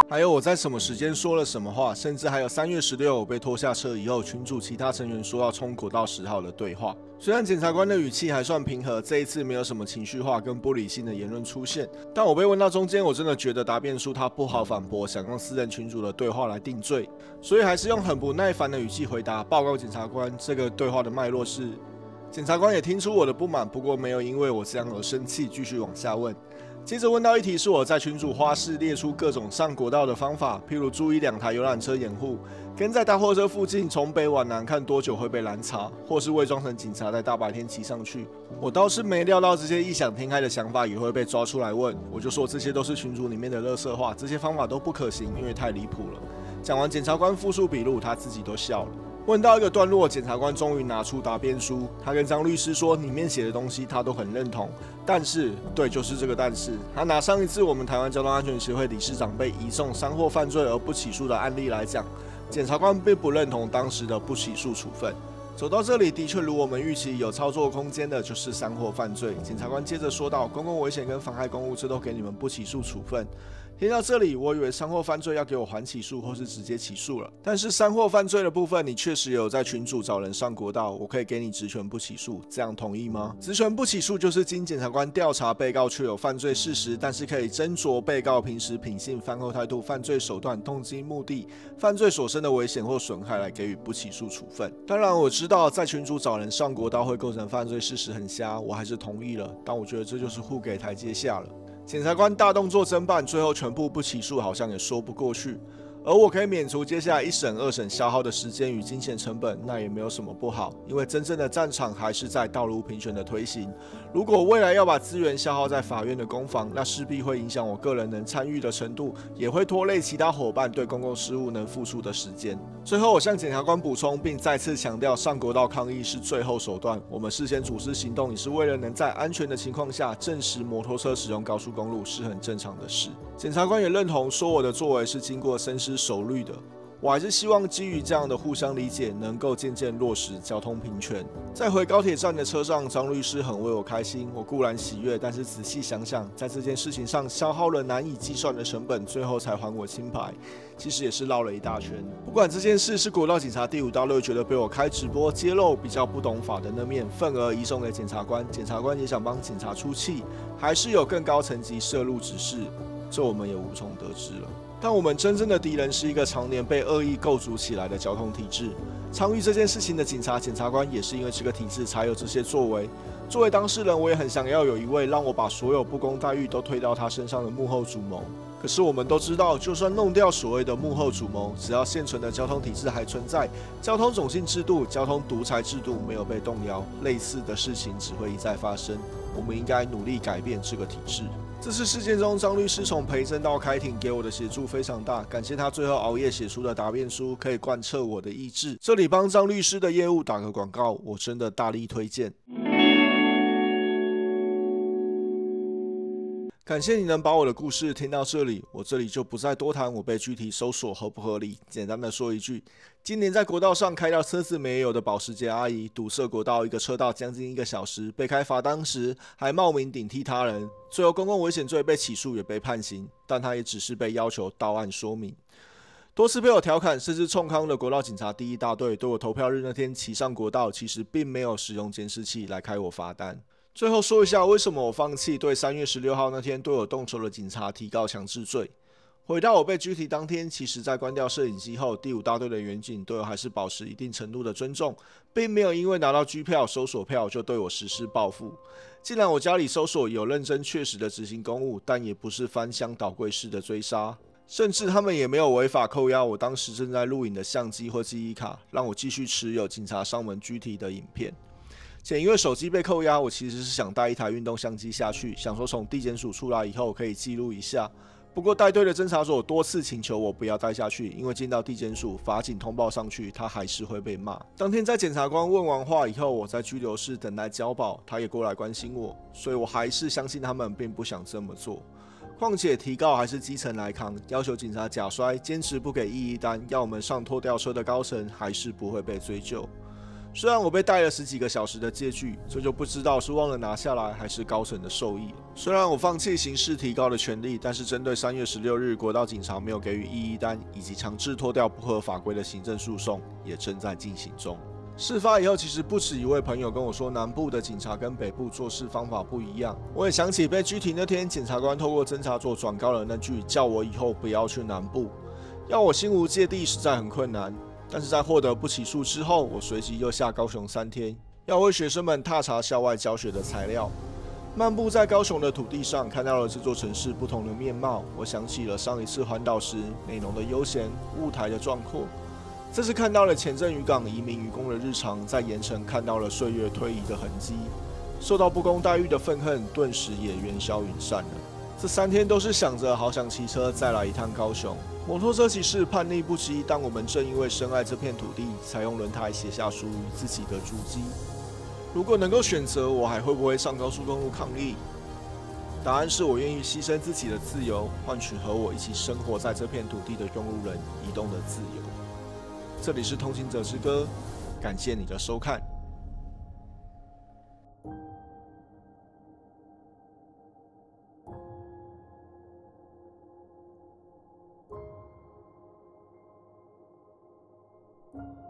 还有我在什么时间说了什么话，甚至还有3月16我被拖下车以后，群组其他成员说要冲国道10号的对话。虽然检察官的语气还算平和，这一次没有什么情绪化跟不理性的言论出现，但我被问到中间，我真的觉得答辩书他不好反驳，想用私人群组的对话来定罪，所以还是用很不耐烦的语气回答报告检察官。这个对话的脉络是，检察官也听出我的不满，不过没有因为我这样而生气，继续往下问。接着问到一题是我在群组花式列出各种上国道的方法，譬如注意2台游览车掩护，跟在大货车附近从北往南看多久会被拦查，或是伪装成警察在大白天骑上去。我倒是没料到这些异想天开的想法也会被抓出来问，我就说这些都是群组里面的垃圾话，这些方法都不可行，因为太离谱了。讲完，检察官复述笔录，他自己都笑了。问到一个段落，检察官终于拿出答辩书，他跟张律师说，里面写的东西他都很认同，但是，对，就是这个但是，他拿上一次我们台湾交通安全协会理事长被移送山货犯罪而不起诉的案例来讲，检察官并不认同当时的不起诉处分。走到这里，的确如我们预期，有操作空间的就是山货犯罪。检察官接着说道：“公共危险跟妨害公务，这都给你们不起诉处分。”听到这里，我以为山货犯罪要给我缓起诉或是直接起诉了，但是山货犯罪的部分，你确实有在群组找人上国道，我可以给你职权不起诉，这样同意吗？职权不起诉就是经检察官调查被告确有犯罪事实，但是可以斟酌被告平时品性、犯后态度、犯罪手段、动机、目的、犯罪所生的危险或损害来给予不起诉处分。当然，我知道在群组找人上国道会构成犯罪事实很瞎，我还是同意了，但我觉得这就是互给台阶下了。检察官大动作侦办，最后全部不起诉，好像也说不过去。而我可以免除接下来1审、2审消耗的时间与金钱成本，那也没有什么不好，因为真正的战场还是在道路平权的推行。如果未来要把资源消耗在法院的攻防，那势必会影响我个人能参与的程度，也会拖累其他伙伴对公共事务能付出的时间。最后，我向检察官补充，并再次强调，上国道抗议是最后手段，我们事先组织行动也是为了能在安全的情况下证实摩托车使用高速公路是很正常的事。检察官也认同，说我的作为是经过深思熟虑的。我还是希望基于这样的互相理解，能够渐渐落实交通平权。在回高铁站的车上，张律师很为我开心，我固然喜悦，但是仔细想想，在这件事情上消耗了难以计算的成本，最后才还我清白，其实也是绕了一大圈。不管这件事是国道警察第5大队觉得被我开直播揭露比较不懂法的那面，愤而移送给检察官，检察官也想帮警察出气，还是有更高层级涉入指示，这我们也无从得知了。但我们真正的敌人是一个常年被恶意构筑起来的交通体制。参与这件事情的警察、检察官也是因为这个体制才有这些作为。作为当事人，我也很想要有一位让我把所有不公待遇都推到他身上的幕后主谋。可是我们都知道，就算弄掉所谓的幕后主谋，只要现存的交通体制还存在，交通种姓制度、交通独裁制度没有被动摇，类似的事情只会一再发生。我们应该努力改变这个体制。这次事件中，张律师从陪侦到开庭给我的协助非常大，感谢他最后熬夜写出的答辩书，可以贯彻我的意志。这里帮张律师的业务打个广告，我真的大力推荐。感谢你能把我的故事听到这里，我这里就不再多谈我被具体搜索合不合理，简单的说一句，今年在国道上开到车子没有的保时捷阿姨堵塞国道一个车道将近1个小时，被开罚单时还冒名顶替他人，最后公共危险罪被起诉也被判刑，但他也只是被要求到案说明。多次被我调侃甚至冲康的国道警察第1大队对我投票日那天骑上国道，其实并没有使用监视器来开我罚单。最后说一下为什么我放弃对3月16号那天对我动手的警察提告强制罪。回到我被拘提当天，其实在关掉摄影机后，第5大队的员警对我还是保持一定程度的尊重，并没有因为拿到拘票、搜索票就对我实施报复。既然我家里搜索有认真确实的执行公务，但也不是翻箱倒柜式的追杀，甚至他们也没有违法扣押我当时正在录影的相机或记忆卡，让我继续持有警察上门拘提的影片。且因为手机被扣押，我其实是想带一台运动相机下去，想说从地检署出来以后可以记录一下。不过带队的侦查所多次请求我不要带下去，因为进到地检署法警通报上去，他还是会被骂。当天在检察官问完话以后，我在拘留室等待交保，他也过来关心我，所以我还是相信他们并不想这么做。况且提告还是基层来扛，要求警察假摔，坚持不给异议单，要我们上拖吊车的高层还是不会被追究。虽然我被带了10几个小时的戒具，这就不知道是忘了拿下来，还是高层的授意了。虽然我放弃刑事提告的权利，但是针对3月16日国道警察没有给予异议单，以及强制拖吊不合法规的行政诉讼，也正在进行中。事发以后，其实不止一位朋友跟我说，南部的警察跟北部做事方法不一样。我也想起被拘提那天，检察官透过侦查所转告了那句，叫我以后不要去南部，要我心无芥蒂，实在很困难。但是在获得不起诉之后，我随即又下高雄3天，要为学生们踏查校外教学的材料。漫步在高雄的土地上，看到了这座城市不同的面貌。我想起了上一次环岛时，美浓的悠闲，雾台的壮阔。这次看到了前镇渔港移民渔工的日常，在盐城看到了岁月推移的痕迹，受到不公待遇的愤恨顿时也烟消云散了。这3天都是想着好想骑车再来一趟高雄。摩托车骑士叛逆不羁，但我们正因为深爱这片土地，才用轮胎写下属于自己的足迹。如果能够选择，我还会不会上高速公路抗议？答案是我愿意牺牲自己的自由，换取和我一起生活在这片土地的用路人移动的自由。这里是通行者之歌，感谢你的收看。you